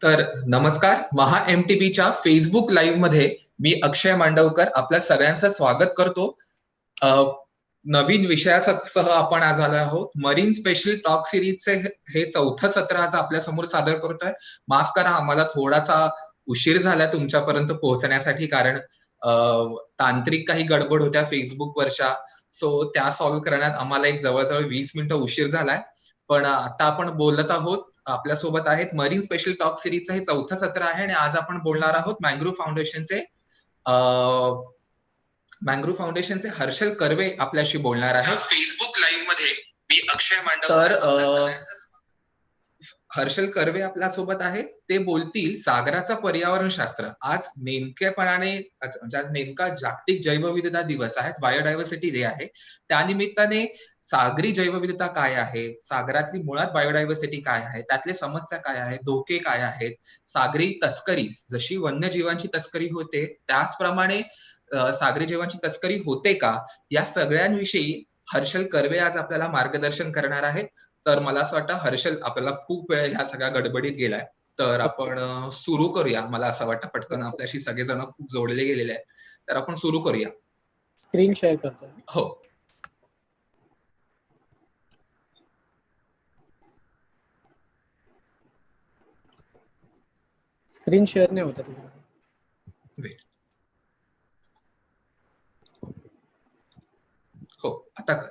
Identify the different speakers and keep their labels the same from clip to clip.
Speaker 1: तर नमस्कार. महा MTBच्या Facebook live मध्ये मी अक्षय मांडवकर आपल्या सगळ्यांचं स्वागत करतो. अ, नवीन विषयासह आपण आज आलो आहोत. मरीन स्पेशल टॉक सिरीजचे हे चौथं सत्र आज आपल्या समोर सादर करतोय. माफ करा, आम्हाला थोडासा उशीर झाला तुमच्यापर्यंत पोहोचण्यासाठी, कारण तांत्रिक काही गडबड होत्या फेसबुकवरच्या. सो त्या सॉल्व्ह करण्यात आम्हाला एक जवळजवळ 20 मिनिटं उशीर झालाय. पण आता आपण बोलत आहोत. आपल्यासोबत आहेत मरीन स्पेशल टॉक सिरीजचं हे चौथं सत्र आहे आणि आज आपण बोलणार आहोत मँग्रोव्ह फाउंडेशनचे हर्षल कर्वे आपल्याशी बोलणार आहे फेसबुक लाईव्ह मध्ये. मी अक्षय मांडवकर. हर्षल कर्वे आपल्यासोबत आहेत. ते बोलतील सागराचा पर्यावरणशास्त्र. आज नेमकेपणाने आज नेमका जागतिक जैवविविधता दिवस आहे, बायोडायव्हर्सिटी डे आहे. त्यानिमित्ताने सागरी जैवविविधता काय आहे, सागरातली मुळात बायोडायव्हर्सिटी काय आहे, त्यातले समस्या काय आहेत, धोके काय आहेत, सागरी तस्करी, जशी वन्यजीवांची तस्करी होते त्याचप्रमाणे सागरी जीवांची तस्करी होते का, या सगळ्यांविषयी हर्षल कर्वे आज आपल्याला मार्गदर्शन करणार आहेत. तर मला असं वाटतं हर्षल, आपल्याला खूप वेळ ह्या सगळ्या गडबडीत गेलाय, तर आपण सुरू करूया. मला असं वाटतं पटकन आपल्याशी सगळेजण खूप जोडले गेलेले आहेत, तर आपण सुरू करूया.
Speaker 2: स्क्रीन शेअर करतो.
Speaker 1: हो.
Speaker 2: स्क्रीन शेअर नाही होत तुम्हाला.
Speaker 1: हो, आता कर.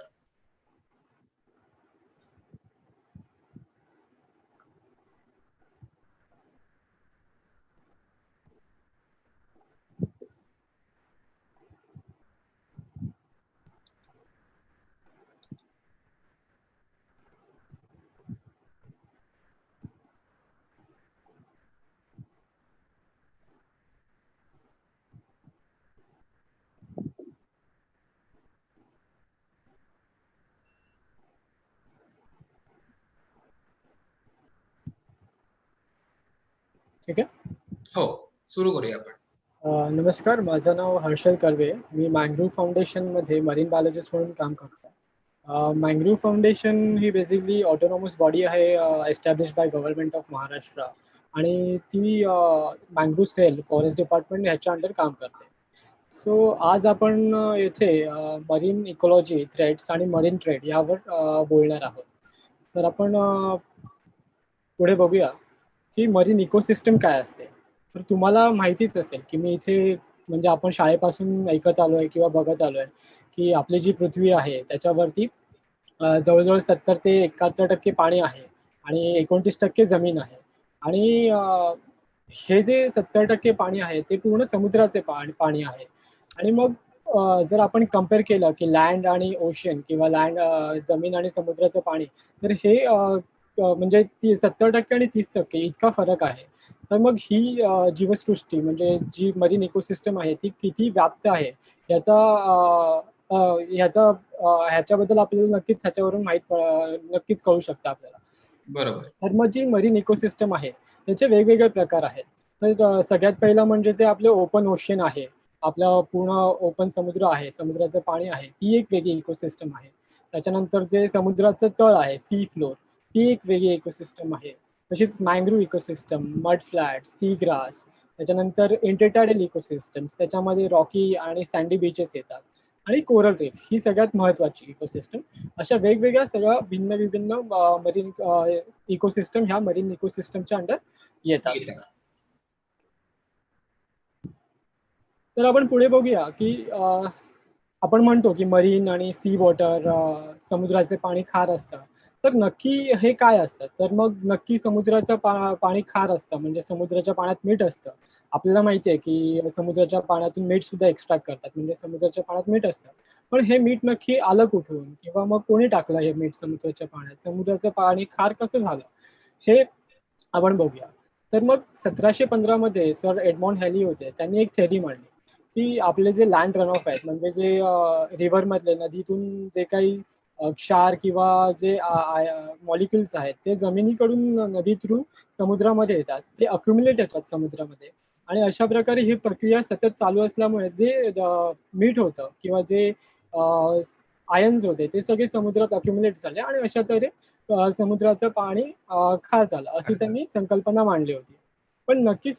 Speaker 2: ठीक आहे,
Speaker 1: हो, सुरू करूया आपण.
Speaker 2: नमस्कार, माझं नाव हर्षल कर्वे. मी मँग्रोव्ह फाउंडेशन मध्ये मरीन बायोलॉजिस्ट म्हणून काम करतो. मँग्रोव्ह फाउंडेशन ही बेसिकली ऑटोनॉमस बॉडी आहे, establish by government of Maharashtra, आणि ती मँग्रोव्ह सेल फॉरेस्ट डिपार्टमेंट ह्याच्या अंडर काम करते. सो आज आपण येथे मरीन इकॉलॉजी थ्रेट्स आणि मरीन ट्रेड यावर बोलणार आहोत. तर आपण पुढे बघूया की मरीन इकोसिस्टम काय असते. तर तुम्हाला माहितीच असेल की मी इथे म्हणजे आपण शाळेपासून ऐकत आलोय किंवा बघत आलोय की आपली जी पृथ्वी आहे त्याच्यावरती जवळजवळ 70 ते 71% पाणी आहे आणि 29% जमीन आहे. आणि हे जे 70% पाणी आहे ते पूर्ण समुद्राचे पाणी आहे. आणि मग जर आपण कम्पेअर केलं की लँड आणि ओशन किंवा लँड जमीन आणि समुद्राचं पाणी, तर हे म्हणजे 70% आणि 30% इतका फरक आहे. तर मग ही जीवसृष्टी म्हणजे जी मरीन इकोसिस्टम आहे ती किती व्याप्त आहे ह्याच्याबद्दल आपल्याला नक्कीच ह्याच्यावरून नक्कीच कळू शकतं आपल्याला.
Speaker 1: बरोबर.
Speaker 2: तर मग जी मरीन इकोसिस्टम आहे त्याचे वेगवेगळे प्रकार आहेत. तर सगळ्यात पहिलं म्हणजे जे आपले ओपन ओशन आहे, आपलं पूर्ण ओपन समुद्र आहे, समुद्राचं पाणी आहे, ती एक वेगळी इकोसिस्टम आहे. त्याच्यानंतर जे समुद्राचं तळ आहे, सी फ्लोर, ती एक वेगळी इकोसिस्टम आहे. तशीच mangrove ecosystem, mud flat, sea grass, त्याच्यानंतर इंटरटायडल इकोसिस्टम्स, त्याच्यामध्ये रॉकी आणि सँडी बीचेस येतात, आणि कोरल रीफ ही सगळ्यात महत्वाची इकोसिस्टम. अशा वेगवेगळ्या सगळ्या भिन्न विभिन्न मरीन इकोसिस्टम ह्या मरीन इकोसिस्टमच्या अंडर येतात. तर आपण पुढे बघूया की आपण म्हणतो की मरीन आणि सी वॉटर, समुद्राचे पाणी खार असतं. तर नक्की हे काय असतं? तर मग नक्की समुद्राचं पाणी खार असतं म्हणजे समुद्राच्या पाण्यात मीठ असतं. आपल्याला माहिती आहे की समुद्राच्या पाण्यातून मीठ सुद्धा एक्स्ट्रॅक्ट करतात, म्हणजे समुद्राच्या पाण्यात मीठ असतं. पण हे मीठ नक्की आलं कुठून, किंवा मग कोणी टाकलं हे मीठ समुद्राच्या पाण्यात, समुद्राचं पाणी खार कसं झालं, हे आपण बघूया. तर मग 1715 मध्ये सर एडमॉन्ड हॅली होते, त्यांनी एक थेअरी मांडली की आपले जे लँड रन ऑफ आहेत, म्हणजे जे रिव्हर मधले, नदीतून जे काही क्षार किंवा जे मॉलिक्युल्स आहेत ते जमिनीकडून नदी थ्रू समुद्रामध्ये येतात, ते अक्युम्युलेट येतात समुद्रामध्ये. आणि अशा प्रकारे ही प्रक्रिया सतत चालू असल्यामुळे जे मीठ होतं किंवा जे आयन्स होते ते सगळे समुद्रात अक्युम्युलेट झाले, आणि अशा तऱ्हे समुद्राचं पाणी खार झालं, अशी त्यांनी संकल्पना मांडली होती. पण नक्की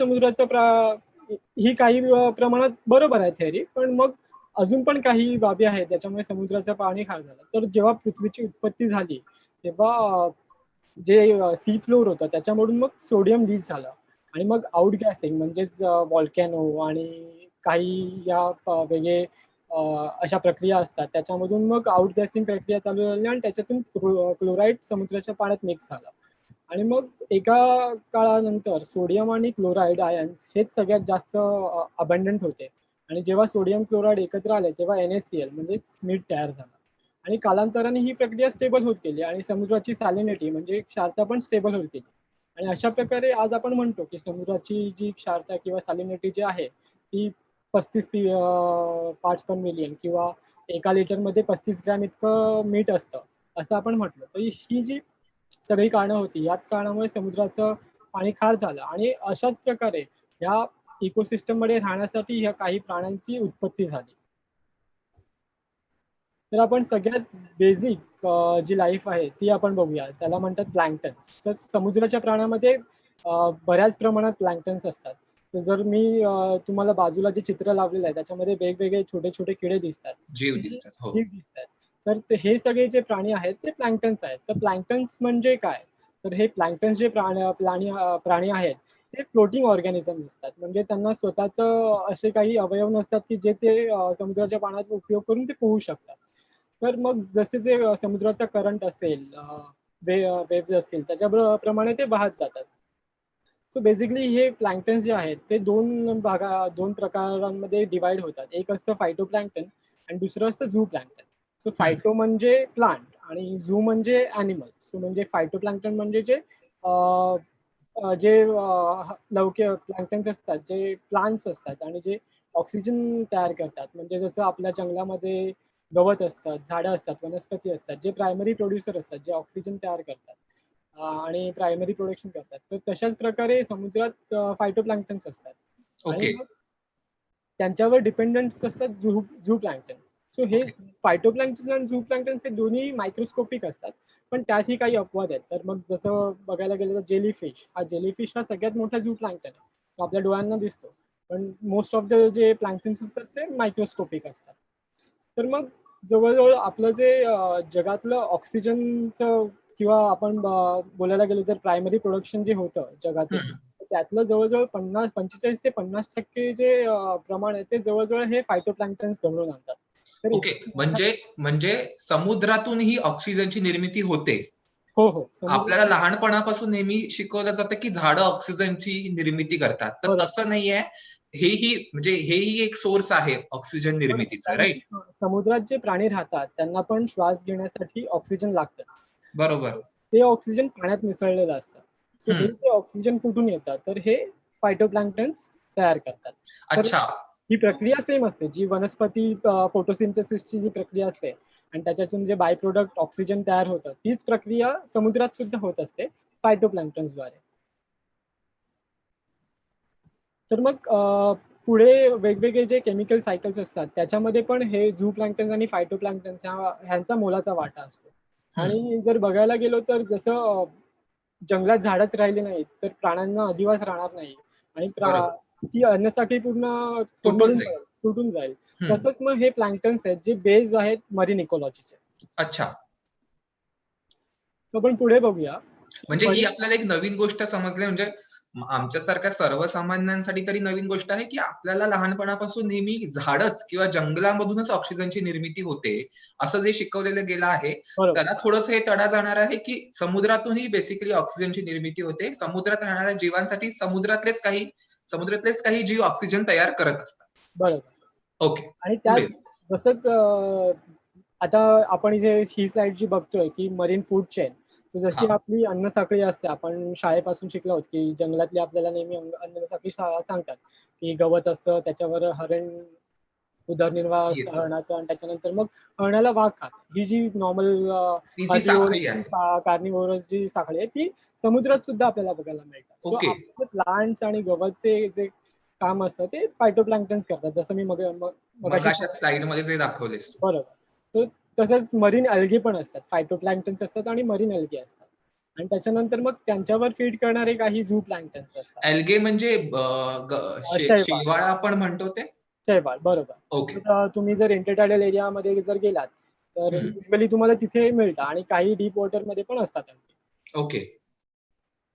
Speaker 2: ही काही प्रमाणात बरोबर आहे थेअरी, पण मग अजून पण काही बाबी आहेत त्याच्यामुळे समुद्राचं पाणी खार झालं. तर जेव्हा पृथ्वीची उत्पत्ती झाली तेव्हा जे सी फ्लोअर होतं त्याच्यामधून मग सोडियम लीच झालं आणि मग आउट गॅसिंग म्हणजेच व्हॉल्कॅनो आणि काही या वेगळे अशा प्रक्रिया असतात त्याच्यामधून मग आउट गॅसिंग प्रक्रिया चालू झाली आणि त्याच्यातून क्लोराईड समुद्राच्या पाण्यात मिक्स झाला आणि मग एका काळानंतर सोडियम आणि क्लोराईड आयन्स हेच सगळ्यात जास्त अबंडंट होते आणि जेव्हा सोडियम क्लोराईड एकत्र आले तेव्हा NaCl म्हणजे मीठ तयार झालं आणि कालांतराने ही प्रक्रिया स्टेबल होत गेली आणि समुद्राची सॅलिनिटी म्हणजे क्षारता पण स्टेबल होत गेली आणि अशा प्रकारे आज आपण म्हणतो की समुद्राची जी क्षारता किंवा सॅलिनिटी जी आहे ती 35 पार्ट्स पर मिलियन किंवा एका लिटरमध्ये 35 ग्रॅम इतकं मीठ असतं असं आपण म्हटलं. तर ही जी सगळी कारणं होती याच कारणामुळे समुद्राचं पाणी खार झालं आणि अशाच प्रकारे ह्या इकोसिस्टम मध्ये राहण्यासाठी ह्या काही प्राण्यांची उत्पत्ती झाली. तर आपण सगळ्यात बेसिक जी लाईफ आहे ती आपण बघूया. त्याला म्हणतात प्लॅन्क्टन्स. तर समुद्राच्या प्राण्यामध्ये बऱ्याच प्रमाणात प्लॅन्क्टन्स असतात. तर जर मी तुम्हाला बाजूला जे चित्र लावलेलं आहे त्याच्यामध्ये वेगवेगळे छोटे छोटे किडे दिसतात.
Speaker 1: जीव
Speaker 2: हे
Speaker 1: दिसतात. हो.
Speaker 2: जीव दिसतात. तर हे सगळे जे प्राणी आहेत ते प्लॅन्क्टन्स आहेत. तर प्लॅन्क्टन्स म्हणजे काय? तर हे प्लॅन्क्टन्स जे प्राणी आहेत ते फ्लोटिंग ऑर्गॅनिझम असतात. म्हणजे त्यांना स्वतःचं असे काही अवयव नसतात की जे ते समुद्राच्या पाण्याचा उपयोग करून ते पोहू शकतात. तर मग जसे जे समुद्राचा करंट असेल, वेव्ज असतील त्याच्याप्रमाणे ते वाहत जातात. सो बेसिकली हे प्लॅन्क्टन्स जे आहेत ते दोन प्रकारांमध्ये डिवाइड होतात. एक असतं फायटोप्लॅन्क्टन आणि दुसरं असतं झू प्लॅन्क्टन. सो
Speaker 1: हम्म.
Speaker 2: फायटो म्हणजे प्लांट आणि झू म्हणजे ॲनिमल. सो म्हणजे फायटोप्लॅन्क्टन म्हणजे जे लवके प्लॅन्क्टन्स असतात, जे प्लांट्स असतात आणि जे ऑक्सिजन तयार करतात. म्हणजे जसं आपल्या जंगलामध्ये गवत असतात, झाडं असतात, वनस्पती असतात, जे प्रायमरी प्रोड्युसर असतात, जे ऑक्सिजन तयार करतात आणि प्रायमरी प्रोडक्शन करतात. तर तशाच प्रकारे समुद्रात फायटोप्लॅन्क्टन्स असतात आणि
Speaker 1: ओके.
Speaker 2: मग त्यांच्यावर डिपेंडंट असतात झू प्लॅन्क्टन. सो हे
Speaker 1: ओके.
Speaker 2: फायटोप्लॅन्क्टन आणि झू प्लॅन्क्टन हे दोन्ही मायक्रोस्कोपिक असतात. पण त्यातही काही अपवाद आहेत. तर मग जसं बघायला गेलं तर जेलीफिश हा सगळ्यात मोठा झू प्लॅन्क्टन आहे. तो आपल्या डोळ्यांना दिसतो. पण मोस्ट ऑफ द जे प्लॅन्क्टन्स असतात ते मायक्रोस्कोपिक असतात. तर मग जवळ-जवळ आपलं जे जगातलं ऑक्सिजनचं किंवा आपण बोलायला गेलो तर प्रायमरी प्रोडक्शन जे होतं जगातील,
Speaker 1: हम्म.
Speaker 2: तर त्यातलं जवळ-जवळ 45 ते 50% जे प्रमाण आहे ते जवळ-जवळ हे फायटोप्लॅन्क्टन्स घडवून आणतात. तर
Speaker 1: ओके.
Speaker 2: इतका मोठा
Speaker 1: म्हणजे म्हणजे समुद्रातून ही ऑक्सिजनची निर्मिती होते.
Speaker 2: हो, हो.
Speaker 1: आपल्याला लहानपणापासून नेहमी शिकवलं जातं की झाडं ऑक्सिजनची निर्मिती करतात. तर
Speaker 2: बरोबर.
Speaker 1: तसं नाहीये. हेही एक सोर्स आहे ऑक्सिजन
Speaker 2: बरोबर.
Speaker 1: निर्मितीचं,
Speaker 2: कारण
Speaker 1: राईट?
Speaker 2: की समुद्रात जे प्राणी राहतात त्यांना पण श्वास घेण्यासाठी ऑक्सिजन लागतंच.
Speaker 1: बरोबर.
Speaker 2: ते ऑक्सिजन पाण्यात मिसळलेलं असतं. सो हे
Speaker 1: हम्म.
Speaker 2: जे ऑक्सिजन कुठून येतात? तर हे फायटोप्लॅन्क्टन्स तयार करतात. तर
Speaker 1: अच्छा.
Speaker 2: ही प्रक्रिया सेम असते. जी वनस्पती फोटोसिंथेसिसची जी प्रक्रिया असते आणि त्याच्यातून जे बाय प्रॉडक्ट ऑक्सिजन तयार होतं, तीच प्रक्रिया समुद्रात सुद्धा होत असते फायटोप्लॅन्क्टन्सद्वारे. तर मग पुढे वेगवेगळे जे केमिकल सायकल्स असतात त्याच्यामध्ये पण हे झू प्लॅन्क्टन्स आणि फायटोप्लॅन्क्टन्स ह्यांचा मोलाचा वाटा असतो.
Speaker 1: हम्म.
Speaker 2: आणि जर बघायला गेलो तर जसं जंगलात झाडच राहिले नाहीत तर प्राण्यांना अधिवास राहणार नाही आणि
Speaker 1: बरोबर.
Speaker 2: ती अन्नसाखळी पूर्ण
Speaker 1: तुटून
Speaker 2: कोलमडून
Speaker 1: जाईल.
Speaker 2: जाईल, तुटून जाईल.
Speaker 1: हम्म.
Speaker 2: तसंच मग हे प्लॅन्क्टन्स आहेत जे बेस्ड आहेत मरीन इकॉलॉजीचे.
Speaker 1: अच्छा.
Speaker 2: तर आपण पुढे बघूया की
Speaker 1: म्हणजे ही
Speaker 2: मरीन
Speaker 1: आपल्याला एक नवीन गोष्ट समजली. म्हणजे आमच्यासारख्या सर्वसामान्यांसाठी तरी नवीन गोष्ट आहे की आपल्याला लहानपणापासून नेहमी झाडच किंवा जंगलामधूनच ऑक्सिजनची निर्मिती होते असं जे शिकवलेलं गेलं आहे.
Speaker 2: बरोबर.
Speaker 1: त्याला थोडंसं हे तडा जाणार आहे की समुद्रातूनही बेसिकली ऑक्सिजनची निर्मिती होते. समुद्रात राहणाऱ्या जीवांसाठी समुद्रातलेच काही जीव ऑक्सिजन तयार करत असतात.
Speaker 2: बरोबर.
Speaker 1: ओके.
Speaker 2: आणि त्यात
Speaker 1: पुढे.
Speaker 2: जसंच आता आपण इथे ही स्लाइड जी बघतोय की मरीन फूड चेन, तर
Speaker 1: हा.
Speaker 2: जशी आपली अन्न साखळी असते, आपण शाळेपासून शिकलो आहोत की जंगलातली आपल्याला नेहमी अन्न साखळी सांगतात की गवत असतं, त्याच्यावर हरण उदरनिर्वाह असतं
Speaker 1: येतो.
Speaker 2: हरणाचं आणि त्याच्यानंतर मग हरणाला वाघ खातात. ही जी नॉर्मल
Speaker 1: ती जी साखळी आहे.
Speaker 2: कार्निव्होरस जी साखळी आहे ती समुद्रात सुद्धा आपल्याला बघायला मिळतात. So
Speaker 1: okay.
Speaker 2: आपले प्लांट्स आणि गवतचे जे काम असतं ते फायटोप्लॅन्क्टन्स करतात. जसं मी मगाशी
Speaker 1: मगाच्या
Speaker 2: सांगितलं.
Speaker 1: स्लाइड मध्ये जे दाखवलेस तू.
Speaker 2: बरोबर. तर तसंच मरीन अल्गे पण असतात. फायटोप्लॅन्क्टन्स असतात आणि मरीन अल्गे असतात. आणि त्याच्यानंतर मग त्यांच्यावर फीड करणारे काही झू प्लॅन्क्टन्स असतात.
Speaker 1: अल्गे म्हणजे
Speaker 2: शैवाल.
Speaker 1: शेवाळ आपण म्हणतो ते.
Speaker 2: शैवाल, बरोबर.
Speaker 1: ओके.
Speaker 2: तर तुम्ही जर इंटरटायडल एरियामध्ये जर गेलात तर
Speaker 1: हम्म.
Speaker 2: युजली तुम्हाला तिथे मिळतं आणि काही डीप वॉटर मध्ये पण असतात.
Speaker 1: ओके.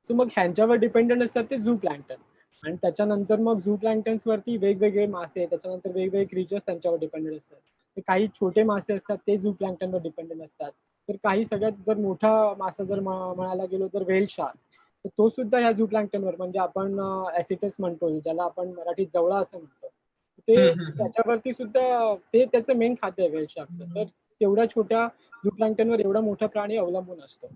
Speaker 2: सो मग ह्यांच्यावर डिपेंडंट असतात ते झू प्लॅन्क्टन. आणि त्याच्यानंतर मग झू प्लॅन्क्टन्स वरती वेगवेगळे मासे, त्याच्यानंतर वेगवेगळे क्रिचर्स त्यांच्यावर डिपेंडेंट असतात. तर काही छोटे मासे असतात ते झू प्लॅन्क्टनवर डिपेंडेंट असतात. तर काही सगळ्यात जर मोठा मासा जर म्हणायला गेलो तर व्हेल शार्क, तर तो सुद्धा ह्या झू प्लॅन्क्टनवर, म्हणजे आपण ॲसिटस म्हणतो, ज्याला आपण मराठीत जवळा असं म्हणतो, ते
Speaker 1: हम्म.
Speaker 2: त्याच्यावरती सुद्धा ते त्याचं मेन खाद्य आहे व्हेल शार्कचं. तर तेवढ्या छोट्या झू प्लॅन्क्टनवर एवढा मोठा प्राणी अवलंबून असतो.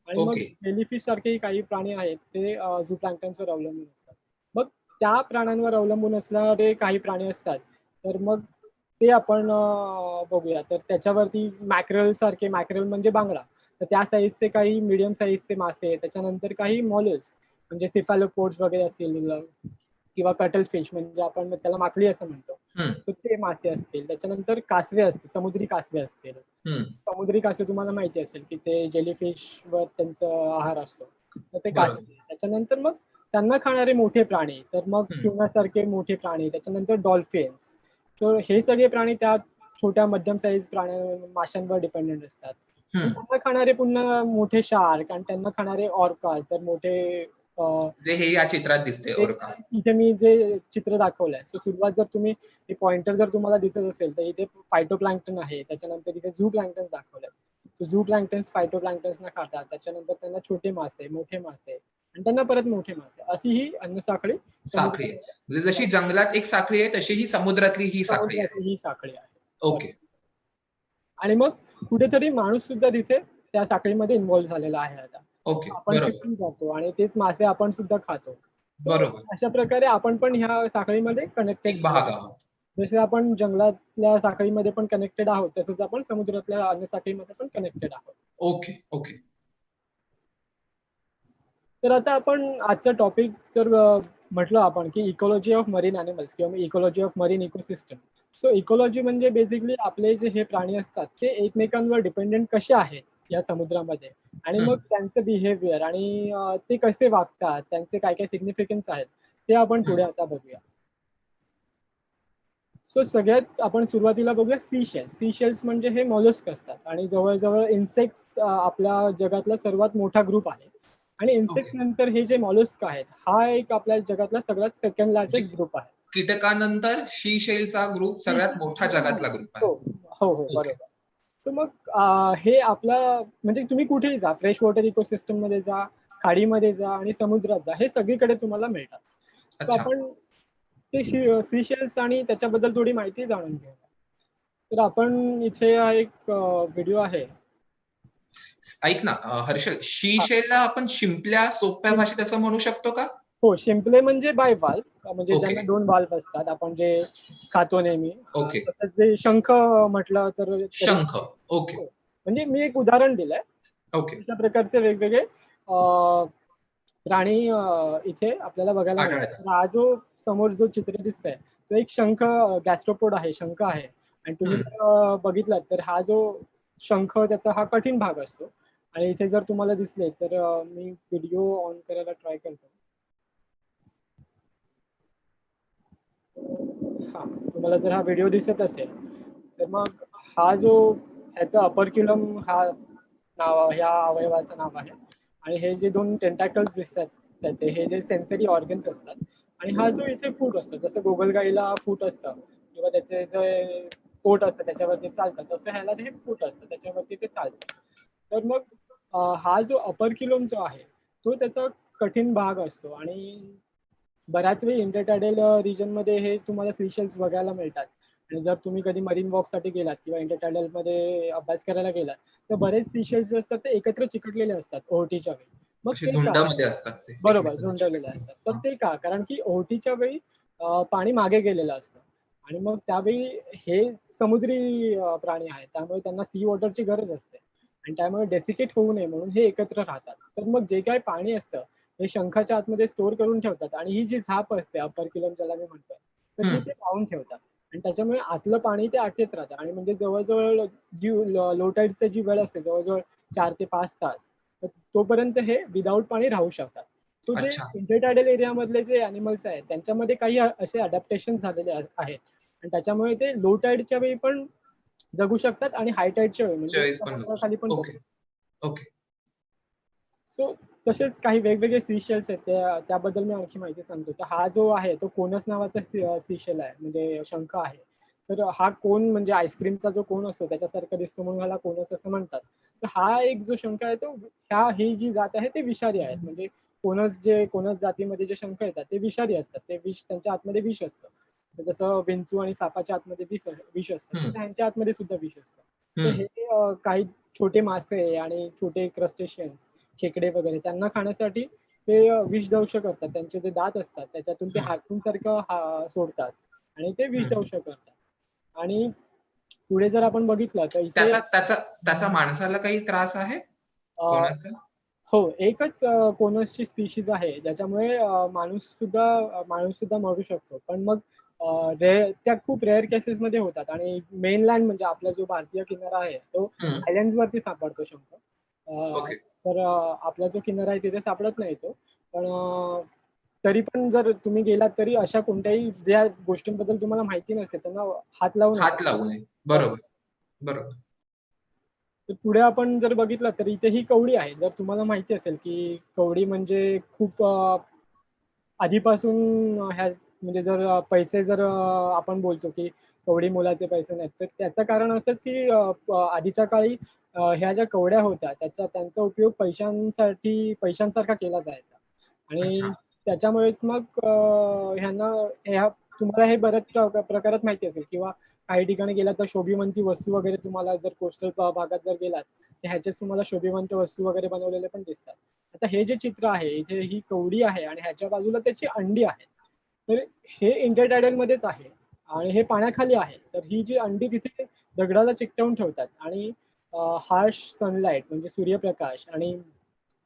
Speaker 2: आणि मग
Speaker 1: ओके.
Speaker 2: जेलीफिश सारखे काही प्राणी आहेत ते झू प्लॅन्क्टन्सवर अवलंबून असतात. मग त्या प्राण्यांवर अवलंबून असणारे काही प्राणी असतात, तर मग ते आपण बघूया. तर त्याच्यावरती मॅक्रेल सारखे, मॅक्रेल म्हणजे बांगडा, तर त्या साईजचे काही मीडियम साईजचे मासे, त्याच्यानंतर काही मॉलस म्हणजे सिफॅलोपोड्स वगैरे असतील, किंवा कटल फिश म्हणजे आपण त्याला माकडी असं म्हणतो,
Speaker 1: हम्म.
Speaker 2: तर ते मासे असतील. त्याच्यानंतर कासवे असतील, समुद्री कासवे असतील.
Speaker 1: हम्म.
Speaker 2: समुद्री कासवे तुम्हाला माहिती असेल की ते जेलीफिश वर त्यांचा आहार असतो, तर ते
Speaker 1: बरोबर.
Speaker 2: कासवे. त्याच्यानंतर मग त्यांना खाणारे मोठे प्राणी, तर मग
Speaker 1: हम्म.
Speaker 2: ट्युना सारखे मोठे प्राणी, त्याच्यानंतर डॉल्फिन्स. तर हे सगळे प्राणी त्या छोट्या मध्यम साईज माशांवर डिपेंडेंट असतात. आणि
Speaker 1: हम्म.
Speaker 2: त्यांना खाणारे पुन्हा मोठे शार्क, आणि त्यांना खाणारे ऑर्का, तर मोठे
Speaker 1: जे हे या चित्रात दिसते
Speaker 2: ते
Speaker 1: ओरका.
Speaker 2: इथे मी जे चित्र दाखवलंय, सो सुरुवात जर तुम्ही पॉइंटर जर तुम्हाला दिसत असेल तर इथे फायटोप्लॅन्क्टन आहे, त्याच्यानंतर इथे झू प्लॅन्क्टन दाखवलंय. सो झू प्लॅन्क्टन्स फायटोप्लॅन्क्टन्सना खातात, त्याच्यानंतर त्यांना छोटे मासे, मोठे मासे, आणि त्यांना परत मोठे मासे, अशी ही अन्न साखळी
Speaker 1: साखळी आहे.
Speaker 2: समुद्रामध्ये
Speaker 1: म्हणजे जशी जंगलात एक साखळी आहे तशी ही समुद्रातली ही साखळी आहे.
Speaker 2: समुद्राची ही साखळी आहे.
Speaker 1: ओके.
Speaker 2: आणि मग कुठेतरी माणूस सुद्धा तिथे त्या साखळीमध्ये इन्व्हॉल्व्ह झालेला आहे आता.
Speaker 1: ओके.
Speaker 2: आपण
Speaker 1: बरोबर.
Speaker 2: फिशिंग करतो आणि तेच मासे आपण सुद्धा खातो. तर
Speaker 1: बरोबर.
Speaker 2: अशा प्रकारे आपण पण ह्या साखळीमध्ये कनेक्टेड
Speaker 1: एक
Speaker 2: आहोत.
Speaker 1: भाग आहोत.
Speaker 2: जसे आपण जंगलातल्या साखळीमध्ये पण कनेक्टेड आहोत, तसंच आपण समुद्रातल्या अन्न साखळीमध्ये पण कनेक्टेड आहोत.
Speaker 1: ओके. ओके.
Speaker 2: तर आता आपण आजचा टॉपिक जर म्हटलं आपण की इकॉलॉजी ऑफ मरीन अॅनिमल्स किंवा ecology of marine ecosystem. So ecology म्हणजे बेसिकली आपले जे हे प्राणी असतात ते एकमेकांवर डिपेंडेंट कसे आहेत या समुद्रामध्ये, आणि मग
Speaker 1: हम्म.
Speaker 2: त्यांचं बिहेवियर आणि ते कसे वागतात, त्यांचे काय काय सिग्निफिकन्स आहेत, ते आपण पुढे
Speaker 1: हम्म.
Speaker 2: आता बघूया. सो सगळ्यात आपण सुरुवातीला बघूया सीशेल्स. सीशेल्स म्हणजे हे मॉलस्क असतात आणि जवळजवळ इन्सेक्ट्स आपल्या जगातला सर्वात मोठा ग्रुप आहे. आणि
Speaker 1: ओके.
Speaker 2: इन्सेक्ट्स नंतर हे जे मॉलस्क आहेत, हा एक आपल्या जगातला सगळ्यात सेकंड
Speaker 1: म्हणजे
Speaker 2: लार्जेस्ट ग्रुप आहे.
Speaker 1: कीटकानंतर शी शेलचा ग्रुप सगळ्यात मोठा जगातला ग्रुप आहे.
Speaker 2: हो हो हो,
Speaker 1: ओके.
Speaker 2: बरोबर. तर मग हे आपला, म्हणजे तुम्ही कुठेही जा, फ्रेश वॉटर इकोसिस्टम मध्ये जा, खाडीमध्ये जा आणि समुद्रात जा, हे सगळीकडे तुम्हाला मिळतात. सो
Speaker 1: अच्छा.
Speaker 2: आपण ते सीशेल्स आणि त्याच्याबद्दल थोडी माहिती जाणून घेऊया. तर आपण इथे हा एक व्हिडिओ आहे.
Speaker 1: ऐक ना हर्षल, शी
Speaker 2: हा,
Speaker 1: शेलला आपण शिंपल्या सोप्या
Speaker 2: शिं-
Speaker 1: भाषेत असं म्हणू शकतो का?
Speaker 2: हो, शिंपले म्हणजे बायवाल, म्हणजे
Speaker 1: ओके.
Speaker 2: ज्यांना 2 वाल्व असतात, आपण जे खातो नेहमी.
Speaker 1: ओके.
Speaker 2: तसंच जे शंख म्हटलं तर तरी
Speaker 1: शंख.
Speaker 2: चालेल.
Speaker 1: ओके.
Speaker 2: हो. म्हणजे मी एक उदाहरण दिलंय.
Speaker 1: ओके.
Speaker 2: अशा प्रकारचे वेगवेगळे प्राणी इथे आपल्याला बघायला मिळतात.
Speaker 1: आढळतात.
Speaker 2: तर हा जो समोर जो चित्र दिसतंय, तो एक शंख, गॅस्ट्रोपोड आहे, शंख आहे. आणि तुम्ही
Speaker 1: हम्म.
Speaker 2: जर बघितलात तर हा जो शंख, त्याचा हा कठीण भाग असतो. आणि इथे जर तुम्हाला दिसले तर मी व्हिडिओ ऑन करायला ट्राय करतो. हा, तुम्हाला जर हा व्हिडिओ दिसत असेल तर मग हा जो, ह्याचा अपरक्युलम हा नाव, ह्या अवयवाचं नाव आहे. आणि हे जे 2 टेंटॅकल्स दिसतात त्याचे, हे जे सेन्सरी ऑर्गन्स असतात. आणि हा जो इथे फूट असतो, जसं गोगलगाईला फूट असतं किंवा त्याचे जे पोट असतं त्याच्यावरती चालतं, तसं ह्याला ते फूट असतं, त्याच्यावरती ते चालतं. तर मग हा जो अपरक्युलम जो आहे, तो त्याचा कठीण भाग असतो. आणि बऱ्याच वेळी इंटरटायडल रिजनमध्ये हे तुम्हाला फिशेल्स बघायला मिळतात. आणि जर तुम्ही कधी मरीन वॉकसाठी गेलात किंवा इंटरटायडलमध्ये अभ्यास करायला गेलात, तर बरेच फिशेल्स जे असतात ते एकत्र चिकटलेले असतात ओहोटीच्या वेळी. मग
Speaker 1: असे
Speaker 2: ते का?
Speaker 1: झुंडामध्ये असतात ते
Speaker 2: बरोबर,
Speaker 1: एकमेकांना
Speaker 2: झुंडलेले
Speaker 1: चिकटलेले.
Speaker 2: असतात. तर
Speaker 1: हा.
Speaker 2: ते का? कारण की ओहोटीच्या वेळी पाणी मागे गेलेलं असतं. आणि मग त्यावेळी हे समुद्री प्राणी आहेत, त्यामुळे त्यांना सी वॉटरची गरज असते. आणि त्यामुळे डेसिकेट होऊ नये म्हणून हे एकत्र राहतात. तर मग जे काही पाणी असतं, हे शंखाच्या आतमध्ये स्टोअर करून ठेवतात. आणि ही जी झाप असते, अपरक्युलम ज्याला मी म्हणतोय, तर ती
Speaker 1: हम्म.
Speaker 2: ते पाहून ठेवतात. आणि त्याच्यामुळे आतलं पाणी ते आटत राहतं. आणि म्हणजे जवळजवळ जी लो टाईडची जी वेळ असते, जवळजवळ 4 ते 5 तास, तोपर्यंत हे विदाऊट पाणी राहू शकतात. तो जे
Speaker 1: अच्छा.
Speaker 2: इंटरटायडल एरियामधले जे अॅनिमल्स आहेत त्यांच्यामध्ये काही असे अडॅप्टेशन झालेले आहेत आणि त्याच्यामुळे ते लो टाईडच्या वेळी पण जगू शकतात आणि हाय टाईडच्या वेळी म्हणजे
Speaker 1: चॉईस पण लोक.
Speaker 2: समुद्राखाली पण जगू
Speaker 1: ओके.
Speaker 2: शकतात.
Speaker 1: ओके.
Speaker 2: सो तसेच काही वेगवेगळे सीशेल्स आहेत त्याबद्दल मी आणखी माहिती सांगतो. तर हा जो आहे तो कोनस नावाचा सीशेल आहे म्हणजे शंख आहे. तर हा कोन म्हणजे आईस्क्रीमचा जो कोन असतो त्याच्यासारखा दिसतो म्हणून ह्याला कोनस असं म्हणतात. तर हा एक जो शंख आहे तो ही जी जात आहे ते विषारी आहेत. म्हणजे कोनस जातीमध्ये जे शंख येतात ते विषारी असतात. ते विष त्यांच्या आतमध्ये विष असतं. तर जसं विंचू आणि सापाच्या आतमध्ये विष असतं
Speaker 1: हम्म.
Speaker 2: तसं ह्यांच्या आतमध्ये सुद्धा विष असतं. तर
Speaker 1: हम्म.
Speaker 2: हे काही छोटे मासे आणि छोटे क्रस्टेशियन्स खेकडे वगैरे त्यांना खाण्यासाठी ते विषदंश करतात. त्यांचे जे दात असतात त्याच्यातून ते
Speaker 1: हम्म.
Speaker 2: हार्पूनसारखं सोडतात आणि ते
Speaker 1: हम्म.
Speaker 2: विषदंश करतात. आणि पुढे जर आपण बघितलं तर इथे
Speaker 1: त्याचा त्याचा त्याचा माणसाला काही त्रास आहे
Speaker 2: अ,
Speaker 1: कोणाचा?
Speaker 2: हो, एकच कोनसची स्पीशीज आहे ज्याच्यामुळे माणूस सुद्धा मरू शकतो. पण मग त्या खूप रेअर केसेसमध्ये होतात आणि मेनलँड म्हणजे आपला जो भारतीय किनारा आहे तो
Speaker 1: हम्म.
Speaker 2: आयलँड्सवरती सापडतो शंख.
Speaker 1: ओके.
Speaker 2: तर आपला जो किनारा आहे तिथे सापडत नाही तो. पण तरी पण जर तुम्ही गेलात तरी अशा कोणत्याही ज्या गोष्टींबद्दल तुम्हाला माहिती नसते त्यांना हात लावू नका.
Speaker 1: हात लावू नये.
Speaker 2: हो.
Speaker 1: बरोबर. बरोबर.
Speaker 2: तर पुढे आपण जर बघितलं तर इथे ही कवडी आहे. जर तुम्हाला माहिती असेल की कवडी म्हणजे खूप आधीपासून ह्या म्हणजे जर पैसे जर आपण बोलतो की कवडी मोलाचे पैसे नाहीत, तर त्याचं कारण असंच की आधीच्या काळी ह्या ज्या कवड्या होत्या त्यांचा उपयोग पैशांसारखा केला जायचा.
Speaker 1: अच्छा.
Speaker 2: आणि त्याच्यामुळेच मग ह्या तुम्हाला हे बऱ्याच प्रकारात माहिती असेल किंवा काही ठिकाणी गेलात तर शोभिवंती वस्तू वगैरे तुम्हाला जर कोस्टल भागात जर गेलात, तर ह्याचेच तुम्हाला शोभिवंत वस्तू वगैरे बनवलेले पण दिसतात. आता हे जे चित्र आहे, इथे ही कवडी आहे आणि ह्याच्या बाजूला त्याची अंडी आहेत. तर हे इंटरटायडल मध्येच आहे आणि हे पाण्याखाली आहे. तर ही जी अंडी तिथे दगडाला चिकटवून ठेवतात आणि हार्श सनलाईट म्हणजे सूर्यप्रकाश आणि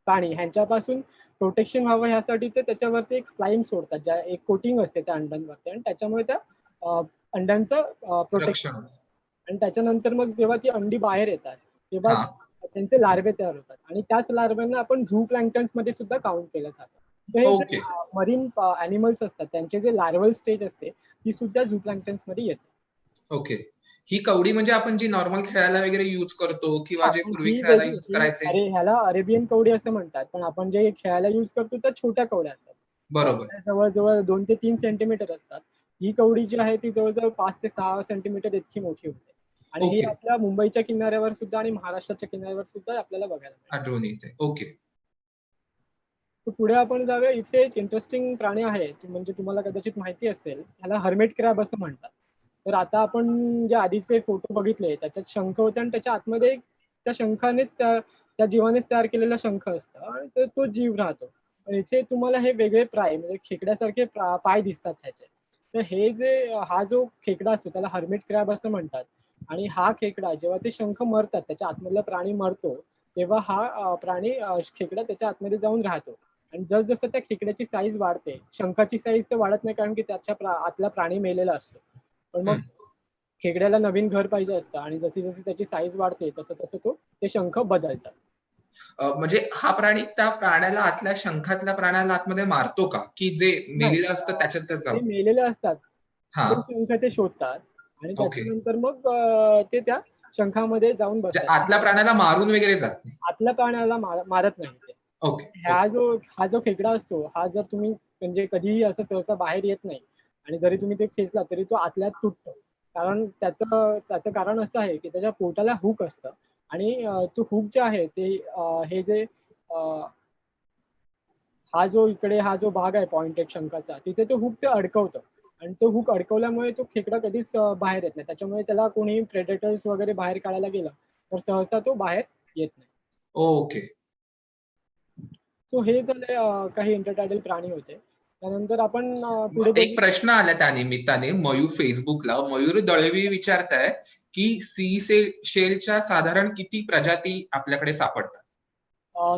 Speaker 2: पाणी ह्यांच्यापासून प्रोटेक्शन व्हावं ह्यासाठी ते त्याच्यावरती एक स्लाईम सोडतात, ज्या एक कोटिंग असते त्या अंड्यांवरती आणि त्याच्यामुळे त्या अंड्यांचं प्रोटेक्शन
Speaker 1: रक्षण.
Speaker 2: आणि त्याच्यानंतर मग जेव्हा ती अंडी बाहेर येतात, तेव्हा
Speaker 1: हा.
Speaker 2: त्यांचे लार्वे तयार होतात आणि त्याच लार्व्यांना आपण झू प्लँक्टन्स मध्ये सुद्धा काउंट केलं जातं. तर हे जे
Speaker 1: ओके.
Speaker 2: मरीन अॅनिमल्स असतात त्यांचे जे लार्वल स्टेज असते ती सुद्धा झू प्लँक्टन्स मध्ये येते.
Speaker 1: ओके. ही कवडी म्हणजे आपण जी नॉर्मल खेळायला वगैरे यूज करतो किंवा
Speaker 2: हां,
Speaker 1: जे
Speaker 2: पण
Speaker 1: पूर्वी
Speaker 2: ही
Speaker 1: खेळायला यूज करायचे.
Speaker 2: ह्याला अरेबियन कवडी असं म्हणतात. पण आपण जे खेळायला यूज करतो त्या छोट्या कवड्या असतात.
Speaker 1: बरोबर.
Speaker 2: त्या जवळ-जवळ 2 ते 3 सेंटीमीटर असतात. ही कवडी जी आहे ती जवळ-जवळ 5 ते 6 सेंटीमीटर इतकी मोठी होते. आणि ही
Speaker 1: ओके.
Speaker 2: आपल्या मुंबईच्या किनाऱ्यावर सुद्धा आणि महाराष्ट्राच्या किनाऱ्यावर सुद्धा आपल्याला बघायला मिळते.
Speaker 1: आढळून येते. ओके.
Speaker 2: तर पुढे आपण जाऊया. इथे एक इंटरेस्टिंग प्राणी आहे, म्हणजे तुम्हाला कदाचित माहिती असेल. ह्याला हर्मिट क्रॅब असं म्हणतात. तर आता आपण जे आधीचे फोटो बघितले त्याच्यात शंख होते आणि त्याच्या आतमध्ये त्या शंखानेच त्या जीवानेच तयार केलेला शंख असतं आणि तो जीव राहतो. पण इथे तुम्हाला हे वेगळे म्हणजे खेकड्यासारखे पाय दिसतात ह्याचे. तर हा जो खेकडा असतो त्याला हर्मिट क्रॅब असं म्हणतात. आणि हा खेकडा जेव्हा ते शंख मरतात, त्याच्या आतमधला प्राणी मरतो, तेव्हा हा खेकडा त्याच्या आतमध्ये जाऊन राहतो. आणि जसं त्या खेकड्याची साईज वाढते, शंखाची साईज तर वाढत नाही कारण की त्याच्या आतला प्राणी मेलेला असतो. पण मग
Speaker 1: हम्म.
Speaker 2: खेकड्याला नवीन घर पाहिजे असतं आणि जशी-जशी त्याची साईज वाढते तसं-तसं ते शंख बदलतात.
Speaker 1: म्हणजे हा प्राणी त्या प्राण्याला आतल्या शंखातल्या प्राण्याला आतमध्ये मारतो का? की जे
Speaker 2: नाही,
Speaker 1: मेलेलं असतं त्याच्यातच
Speaker 2: जे
Speaker 1: जाऊन?
Speaker 2: मेलेले असतात,
Speaker 1: हा.
Speaker 2: ते शंख ते शोधतात आणि
Speaker 1: ओके.
Speaker 2: त्याच्यानंतर मग ते त्या शंखामध्ये जाऊन
Speaker 1: म्हणजे
Speaker 2: बसतात.
Speaker 1: आतल्या प्राण्याला मारून वगैरे जात नाही.
Speaker 2: आतल्या प्राण्याला मारत नाही ते.
Speaker 1: ओके.
Speaker 2: हा
Speaker 1: ओके.
Speaker 2: जो हा जो खेकडा असतो, हा जर तुम्ही म्हणजे कधीही असं सहसा बाहेर येत नाही आणि जरी तुम्ही ते खेचला तरी तो आतल्यात तुटतो. कारण त्याचं कारण असं आहे, की त्याच्या पोटाला हूक असतं आणि तो हूक जे आहे ते हे जे अ, हा जो भाग आहे पॉइंटेड शंखाचा, तिथे तो हूक ते अडकवतं आणि तो हूक अडकवल्यामुळे तो खेकडा कधीच बाहेर येत नाही. त्याच्यामुळे त्याला कोणी प्रेडेटर्स वगैरे बाहेर काढायला गेलं, तर सहसा तो बाहेर येत नाही.
Speaker 1: ओके.
Speaker 2: सो हे झाले काही इंटरटायडल प्राणी होते. त्यानंतर आपण पुढे
Speaker 1: एक
Speaker 2: बघू.
Speaker 1: प्रश्न आला त्या निमित्ताने मयूर फेसबुकला मयूर दळवी विचारताय की सी शेलच्या साधारण किती प्रजाती आपल्याकडे सापडतात?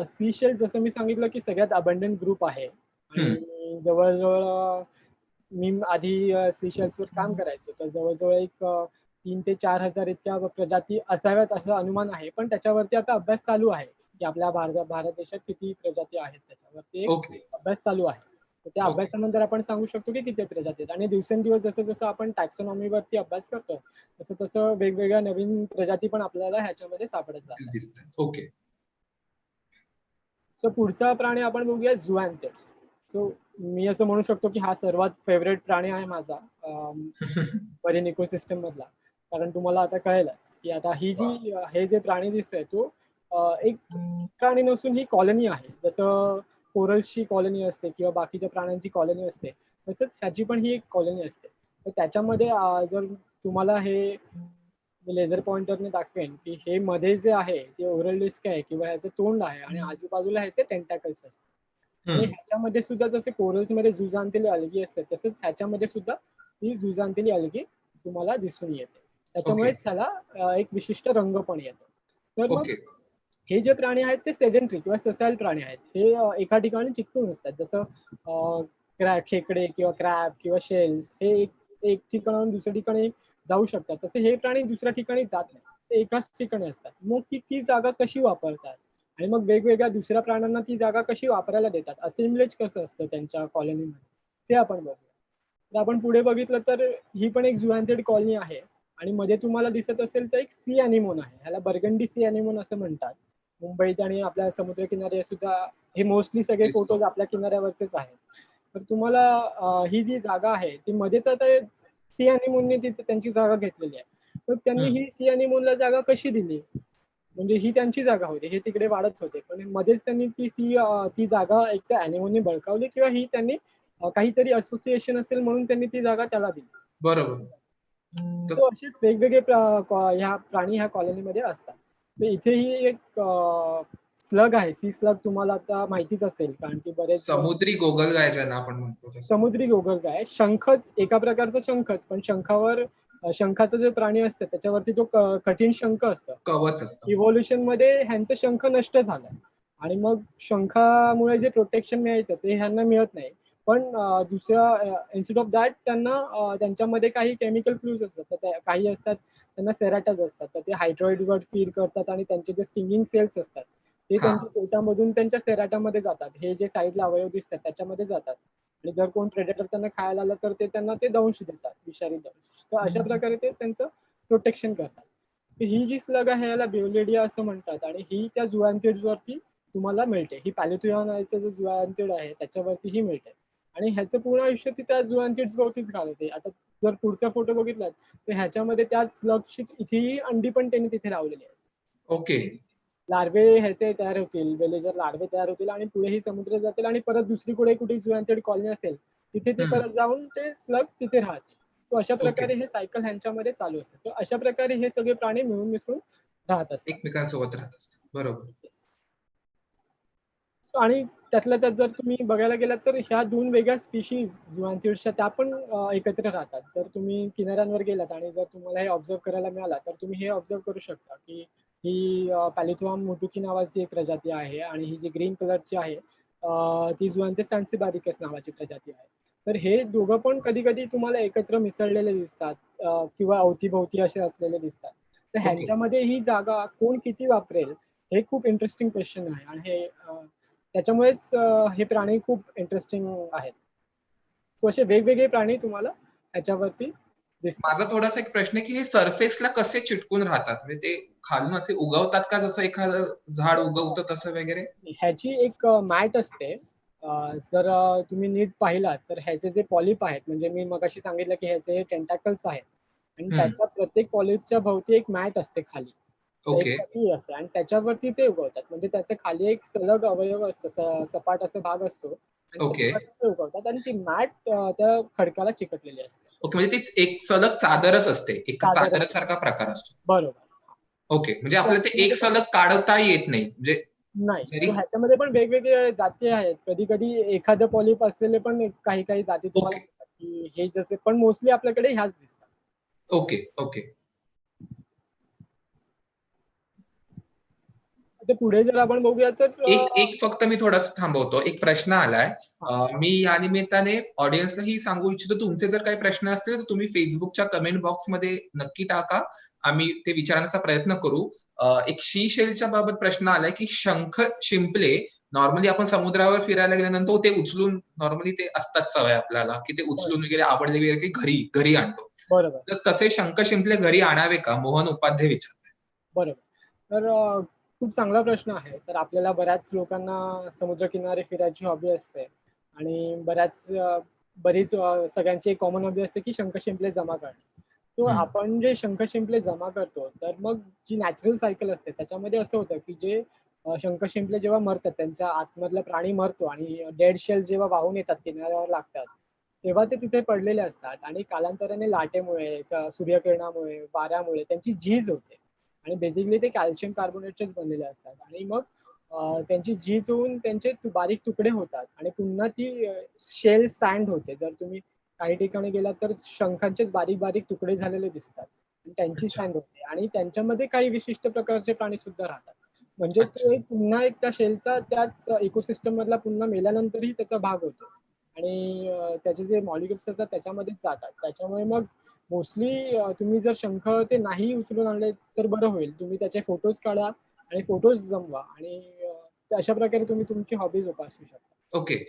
Speaker 2: सीशेल्स जसं मी सांगितलं, की सगळ्यात अबंडंट ग्रुप आहे
Speaker 1: हम्म.
Speaker 2: आणि जवळ-जवळ मी आधी सीशेल्सवर काम करायचो. तर जवळ-जवळ एक 3,000 ते 4,000 इतक्या प्रजाती असाव्यात असं अनुमान आहे. पण त्याच्यावरती आता अभ्यास चालू आहे, की आपल्या भारत देशात किती प्रजाती आहेत त्याच्यावरती एक
Speaker 1: ओके
Speaker 2: अभ्यास चालू आहे. तर त्या
Speaker 1: ओके
Speaker 2: अभ्यासानंतर आपण सांगू शकतो की किती प्रजाती आहेत. आणि दिवसेंदिवस जसं जसं आपण टॅक्सॉनॉमीवरती अभ्यास करतो तसं तसं वेगवेगळ्या नवीन प्रजाती पण आपल्याला ह्याच्यामध्ये सापडत जातात.
Speaker 1: दिसतात. ओके
Speaker 2: सो पुढचा प्राणी आपण बघूया झूअँथेड्स. सो मी असं म्हणू शकतो की हा सर्वात फेवरेट प्राणी आहे माझा मरीन इकोसिस्टम मधला. कारण तुम्हाला आता कळेलच की आता ही
Speaker 1: वा.
Speaker 2: जी हे जे प्राणी दिसतंय तो एक प्राणी नसून ही कॉलनी आहे. जसं कोरल्सची कॉलनी असते किंवा बाकीच्या प्राण्यांची कॉलनी असते तसंच ह्याची पण ही एक कॉलनी असते. तर त्याच्यामध्ये जर तुम्हाला हे लेझर पॉइंटरने दाखवेन की हे मध्ये जे आहे ते ओरल डिस्क आहे किंवा ह्याचं तोंड आहे आणि आजूबाजूला ह्याचे टेंटॅकल्स असतात. आणि ह्याच्यामध्ये सुद्धा जसे कोरल्समध्ये झुजांतेली अलगी असते तसंच ह्याच्यामध्ये सुद्धा ही झुजांतेली अलगी तुम्हाला दिसून येते.
Speaker 1: ओके
Speaker 2: त्याच्यामुळे त्याला एक विशिष्ट रंग पण येतो. तर मग
Speaker 1: ओके
Speaker 2: हे जे प्राणी आहेत ते सेडेंटरी किंवा ससाईल प्राणी आहेत. हे एका ठिकाणी चिकटून असतात. जसं खेकडे किंवा क्रॅब किंवा शेल्स हे एक ठिकाणाहून दुसऱ्या ठिकाणी जाऊ शकतात. तसे हे प्राणी दुसऱ्या ठिकाणी जात नाही. ते एकाच ठिकाणी असतात. मग ती जागा कशी वापरतात आणि मग वेगवेगळ्या दुसऱ्या प्राण्यांना ती जागा कशी वापरायला देतात, असेंब्लेज कसं असतं त्यांच्या कॉलनीमध्ये ते आपण बघूया. तर आपण पुढे बघितलं तर ही पण एक झुॲन्थेड कॉलनी आहे आणि मध्ये तुम्हाला दिसत असेल तर एक सी अॅनिमोन आहे. ह्याला बर्गंडी सी अॅनिमोन असं म्हणतात. मुंबईत आणि आपल्या समुद्रकिनारे सुद्धा हे मोस्टली सगळे
Speaker 1: दिसतो.
Speaker 2: फोटोज आपल्या किनाऱ्यावरचेच आहेत. तर तुम्हाला ही जी जागा आहे ती मध्येच आता सी अॅनिमोनने तिथे त्यांची जागा घेतलेली आहे. तर त्यांनी ही सी अॅनिमोनला जागा कशी दिली? म्हणजे ही त्यांची जागा होती, हे तिकडे वाढत होते, पण मध्येच त्यांनी ती जागा एक तर अॅनिमोनने बळकावली किंवा ही त्यांनी काहीतरी असोसिएशन असेल म्हणून त्यांनी ती जागा त्याला दिली.
Speaker 1: बरोबर.
Speaker 2: तो असेच वेगवेगळे ह्या प्राणी ह्या कॉलनीमध्ये असतात. तर इथे ही एक स्लग आहे. सी स्लग तुम्हाला आता माहितीच असेल कारण की बरेच
Speaker 1: समुद्री गोगलगाय ज्यांना आपण म्हणतो तसं.
Speaker 2: समुद्री गोगलगाय शंखच एका प्रकारचा शंखच, पण शंखावर शंखाचा जो प्राणी असतं त्याच्यावरती जो कठीण शंख असतं.
Speaker 1: कवच असतं.
Speaker 2: इव्होल्युशन मध्ये ह्यांचं शंख नष्ट झालं आणि मग शंखामुळे जे प्रोटेक्शन मिळायचं ते ह्यांना मिळत नाही. पण दुसऱ्या इन्स्टेड ऑफ दॅट त्यांना त्यांच्यामध्ये काही केमिकल फ्लूज असतात. तर काही असतात त्यांना सेराटाज असतात. तर ते हायड्रॉइडवर फीड करतात आणि त्यांचे जे स्टिंगिंग सेल्स असतात ते
Speaker 1: हा
Speaker 2: त्यांच्या पोटामधून त्यांच्या सेराटामध्ये जातात. हे जे साईडला अवयव दिसतात त्याच्यामध्ये जातात. आणि जर कोण प्रेडेटर त्यांना खायला आलं तर ते त्यांना ते दंश देतात, विषारी दंश. तर अशा प्रकारे ते त्यांचं प्रोटेक्शन करतात. ही जी स्लग आहे याला बेवलेडिया असं म्हणतात आणि ही त्या झुॲन्थेड्स वरती तुम्हाला मिळते. ही पॅलिथिऑन नावाचं जो झुॲन्थेड आहे त्याच्यावरती ही मिळते आणि ह्याचं पूर्ण आयुष्य ती त्या झुॲन्थेड्स भोवतीच घालवते. आता जर पुढचा फोटो बघितलात तर ह्याच्यामध्ये त्या स्लगची इथेही अंडी पण त्यांनी तिथे लावलेली आहे.
Speaker 1: ओके
Speaker 2: लार्वे ह्याचे तयार होतील, वेलेजर लार्वे तयार होतील आणि पुढेही समुद्रात जातील आणि परत दुसरीकडे कुठे झुॲन्थेड कॉलनी असेल तिथे ते परत जाऊन ते स्लग तिथे राहतील. तो अशा
Speaker 1: ओके
Speaker 2: प्रकारे हे सायकल ह्यांच्यामध्ये चालू असते. तर अशा प्रकारे हे सगळे प्राणी मिळून मिसळून राहत असतात.
Speaker 1: एकमेकांसोबत राहत असतात. बरोबर.
Speaker 2: आणि त्यातल्या त्यात जर तुम्ही बघायला गेलात तर ह्या दोन वेगळ्या स्पीशीज झुॲन्थेड्सच्या त्या पण एकत्र राहतात. जर तुम्ही किनाऱ्यांवर गेलात आणि जर तुम्हाला हे ऑब्झर्व करायला मिळाला तर तुम्ही हे ऑब्झर्व करू शकता की ही पॅलिथोआम मुटुकी नावाची एक प्रजाती आहे आणि ही जी ग्रीन कलरची आहे ती झुॲन्थेस सॅन्सिबारिकस नावाची प्रजाती आहे. तर हे दोघं पण कधी कधी तुम्हाला एकत्र मिसळलेले दिसतात किंवा अवतीभोवती असे असलेले दिसतात. तर
Speaker 1: ओके
Speaker 2: ह्यांच्यामध्ये ही जागा कोण किती वापरेल हे खूप इंटरेस्टिंग क्वेश्चन आहे आणि हे त्याच्यामुळेच हे प्राणी खूप इंटरेस्टिंग आहेत. सो असे वेगवेगळे प्राणी तुम्हाला त्याच्यावरती दिसतात.
Speaker 1: माझा थोडासा एक प्रश्न आहे की हे सरफेसला कसे चिटकून राहतात, म्हणजे ते खालून असे उगवतात का, जसं एखादं झाड उगवतं तसं वगैरे?
Speaker 2: ह्याची एक मॅट असते. जर तुम्ही नीट पाहिलात तर ह्याचे जे पॉलिप आहेत, म्हणजे मी मगाशी सांगितलं की ह्याचे टेंटॅकल्स आहेत आणि त्याच्या प्रत्येक पॉलिपच्या भोवती एक मॅट असते खाली. तर एक
Speaker 1: ओके
Speaker 2: पट्टी असते आणि त्याच्यावरती ते उगवतात. म्हणजे त्याच्या खाली एक सलग अवयव असतो, सपाट असा भाग असतो आणि
Speaker 1: ओके
Speaker 2: त्याच्यावरती ते उगवतात आणि ती मॅट त्या खडकाला चिकटलेली असते.
Speaker 1: ओके म्हणजे तीच एक सलग चादरच असते, एका
Speaker 2: साधारण
Speaker 1: चादरसारखा प्रकार असतो.
Speaker 2: बरोबर.
Speaker 1: ओके म्हणजे आपल्याला ते एक
Speaker 2: त्याच्यामध्ये पण
Speaker 1: सलग काढता येत नाही म्हणजे
Speaker 2: नाही.
Speaker 1: जरी.
Speaker 2: तर ह्याच्यामध्ये पण वेगवेगळे जाती आहेत. कधी-कधी एखादं पॉलिप असलेले पण काही जाती तुम्हाला
Speaker 1: ओके
Speaker 2: दिसतात, की हे जसे पण मोस्टली आपल्याकडे ह्याच दिसतात.
Speaker 1: ओके ओके
Speaker 2: आता पुढे जर आपण बघूया तर
Speaker 1: एक एक फक्त मी थोडंसं थांबवतो. एक प्रश्न आलाय.
Speaker 2: हां.
Speaker 1: मी या निमित्ताने ऑडियन्सला ही सांगू इच्छितो, तुमचे जर काही प्रश्न असतील तर तुम्ही फेसबुकच्या कमेंट बॉक्समध्ये नक्की टाका आम्ही ते विचारण्याचा प्रयत्न करू. एक शी शेलच्या बाबत प्रश्न आलाय की शंख शिंपले नॉर्मली आपण समुद्रावर फिरायला गेल्यानंतर ते उचलून नॉर्मली ते असतात सवय आपल्याला की ते
Speaker 2: बरं.
Speaker 1: उचलून वगैरे आवडले वगैरे की घरी आणतो.
Speaker 2: बरोबर.
Speaker 1: तर तसे शंख शिंपले घरी आणावे का? मोहन उपाध्ये विचारतात.
Speaker 2: बरोबर. तर खूप चांगला प्रश्न आहे. तर आपल्याला बऱ्याच लोकांना समुद्रकिनारी फिरायची हॉबी असते आणि बरीच सगळ्यांची एक कॉमन हॉबी असते की शंख शिंपले जमा करणे. तो
Speaker 1: हम्म.
Speaker 2: आपण जे शंख शिंपले जमा करतो, तर मग जी नॅचरल सायकल असते त्याच्यामध्ये असं होतं की जे शंख शिंपले जेव्हा मरतात, त्यांच्या आतमधला प्राणी मरतो आणि डेड शेल जेव्हा वाहून येतात, किनाऱ्यावर लागतात, तेव्हा ते तिथे पडलेले असतात आणि कालांतराने लाटेमुळे, सूर्यकिरणामुळे, वाऱ्यामुळे त्यांची झीज होते आणि बेसिकली ते कॅल्शियम कार्बोनेटचेच बनलेले असतात आणि मग त्यांची झीज होऊन त्यांचे बारीक तुकडे होतात आणि पुन्हा ती शेल सँड होते. जर तुम्ही काही ठिकाणी गेलात तर शंखांचेच बारीक बारीक तुकडे झालेले दिसतात आणि त्यांची
Speaker 1: अच्छा.
Speaker 2: सँड होते आणि त्यांच्यामध्ये काही विशिष्ट प्रकारचे प्राणी सुद्धा राहतात. म्हणजे तो
Speaker 1: अच्छा.
Speaker 2: एक पुन्हा एक त्या शेलचा त्याच इकोसिस्टम मधला पुन्हा मेल्यानंतरही त्याचा भाग होतो आणि त्याचे जे मॉलिक्युल्स असतात त्याच्यामध्येच जातात. त्याच्यामुळे मग मोस्टली तुम्ही जर शंख ते नाही उचलून आणले तर बरं होईल. तुम्ही त्याचे फोटोज काढा आणि फोटोज जमवा आणि अशा प्रकारे तुम्ही तुमची हॉबी जोपासू शकता.
Speaker 1: ओके.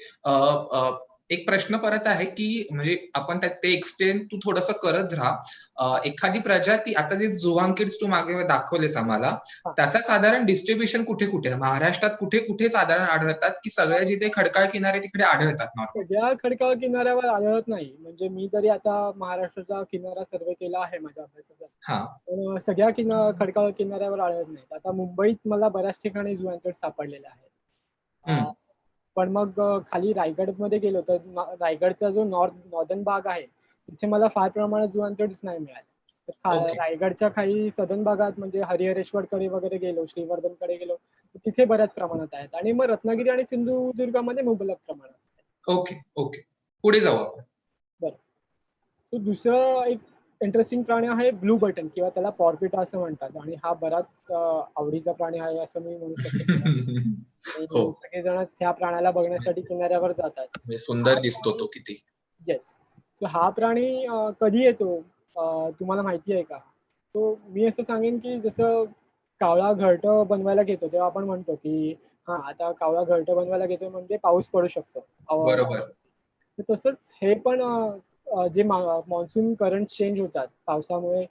Speaker 1: एक प्रश्न परत आहे की म्हणजे आपण त्यात ते एक्सटेंड तू थोडंसं करत राहा. एखादी प्रजाती आता जे झुआन तू मागे दाखवलेस आम्हाला,
Speaker 2: हां.
Speaker 1: त्याचा साधारण डिस्ट्रिब्युशन कुठे-कुठे आहे? महाराष्ट्रात कुठे-कुठे साधारण आढळतात की सगळ्या जिथे खडकाळ किनारे तिकडे आढळतात नॉर्मल?
Speaker 2: सगळ्या खडकाळ किनाऱ्यावर आढळत नाही. म्हणजे मी तरी आता महाराष्ट्राचा किनारा सर्व्हे केला आहे माझ्या अभ्यासाचा.
Speaker 1: हां.
Speaker 2: पण सगळ्या खडकाळ किनाऱ्यावर आढळत नाहीत. आता मुंबईत मला बऱ्याच ठिकाणी झू अँथर्स सापडलेले आहेत.
Speaker 1: हं.
Speaker 2: पण मग खाली रायगडमध्ये गेलो तर रायगडचा जो नॉर्दर्न भाग आहे, तिथे मला फार प्रमाणात झू अँथर्स नाही मिळाले. तर
Speaker 1: ओके.
Speaker 2: रायगडच्या काही सदर्न भागात म्हणजे हरिहरेश्वरकडे वगैरे गेलो, श्रीवर्धनकडे गेलो, तर तिथे बऱ्याच प्रमाणात आहेत आणि मग रत्नागिरी आणि सिंधुदुर्गामध्ये मुबलक प्रमाणात आहेत.
Speaker 1: ओके. ओके. पुढे जाऊ आपण.
Speaker 2: बरं. सो दुसरं एक इंटरेस्टिंग प्राणी आहे ब्लू बटन किंवा त्याला पॉर्पिटा असं म्हणतात आणि हा बराच आवडीचा प्राणी आहे असं मी म्हणू शकतो तुम्हाला.
Speaker 1: हो.
Speaker 2: आणि सगळेजण त्या प्राण्याला बघण्यासाठी किनाऱ्यावर जातात.
Speaker 1: म्हणजे
Speaker 2: हा
Speaker 1: सुंदर दिसतो
Speaker 2: प्राणी
Speaker 1: तो किती.
Speaker 2: येस. सो हा प्राणी कधी येतो तुम्हाला माहिती आहे का? तो मी असं सांगेन की जसं कावळा घरटं बनवायला घेतो तेव्हा आपण म्हणतो की हां, आता कावळा घरटं बनवायला घेतोय म्हणजे पाऊस पडू शकतो.
Speaker 1: बरोबर.
Speaker 2: तर तसंच हे पण जे मान्सून करंट चेंज होतात पावसामुळे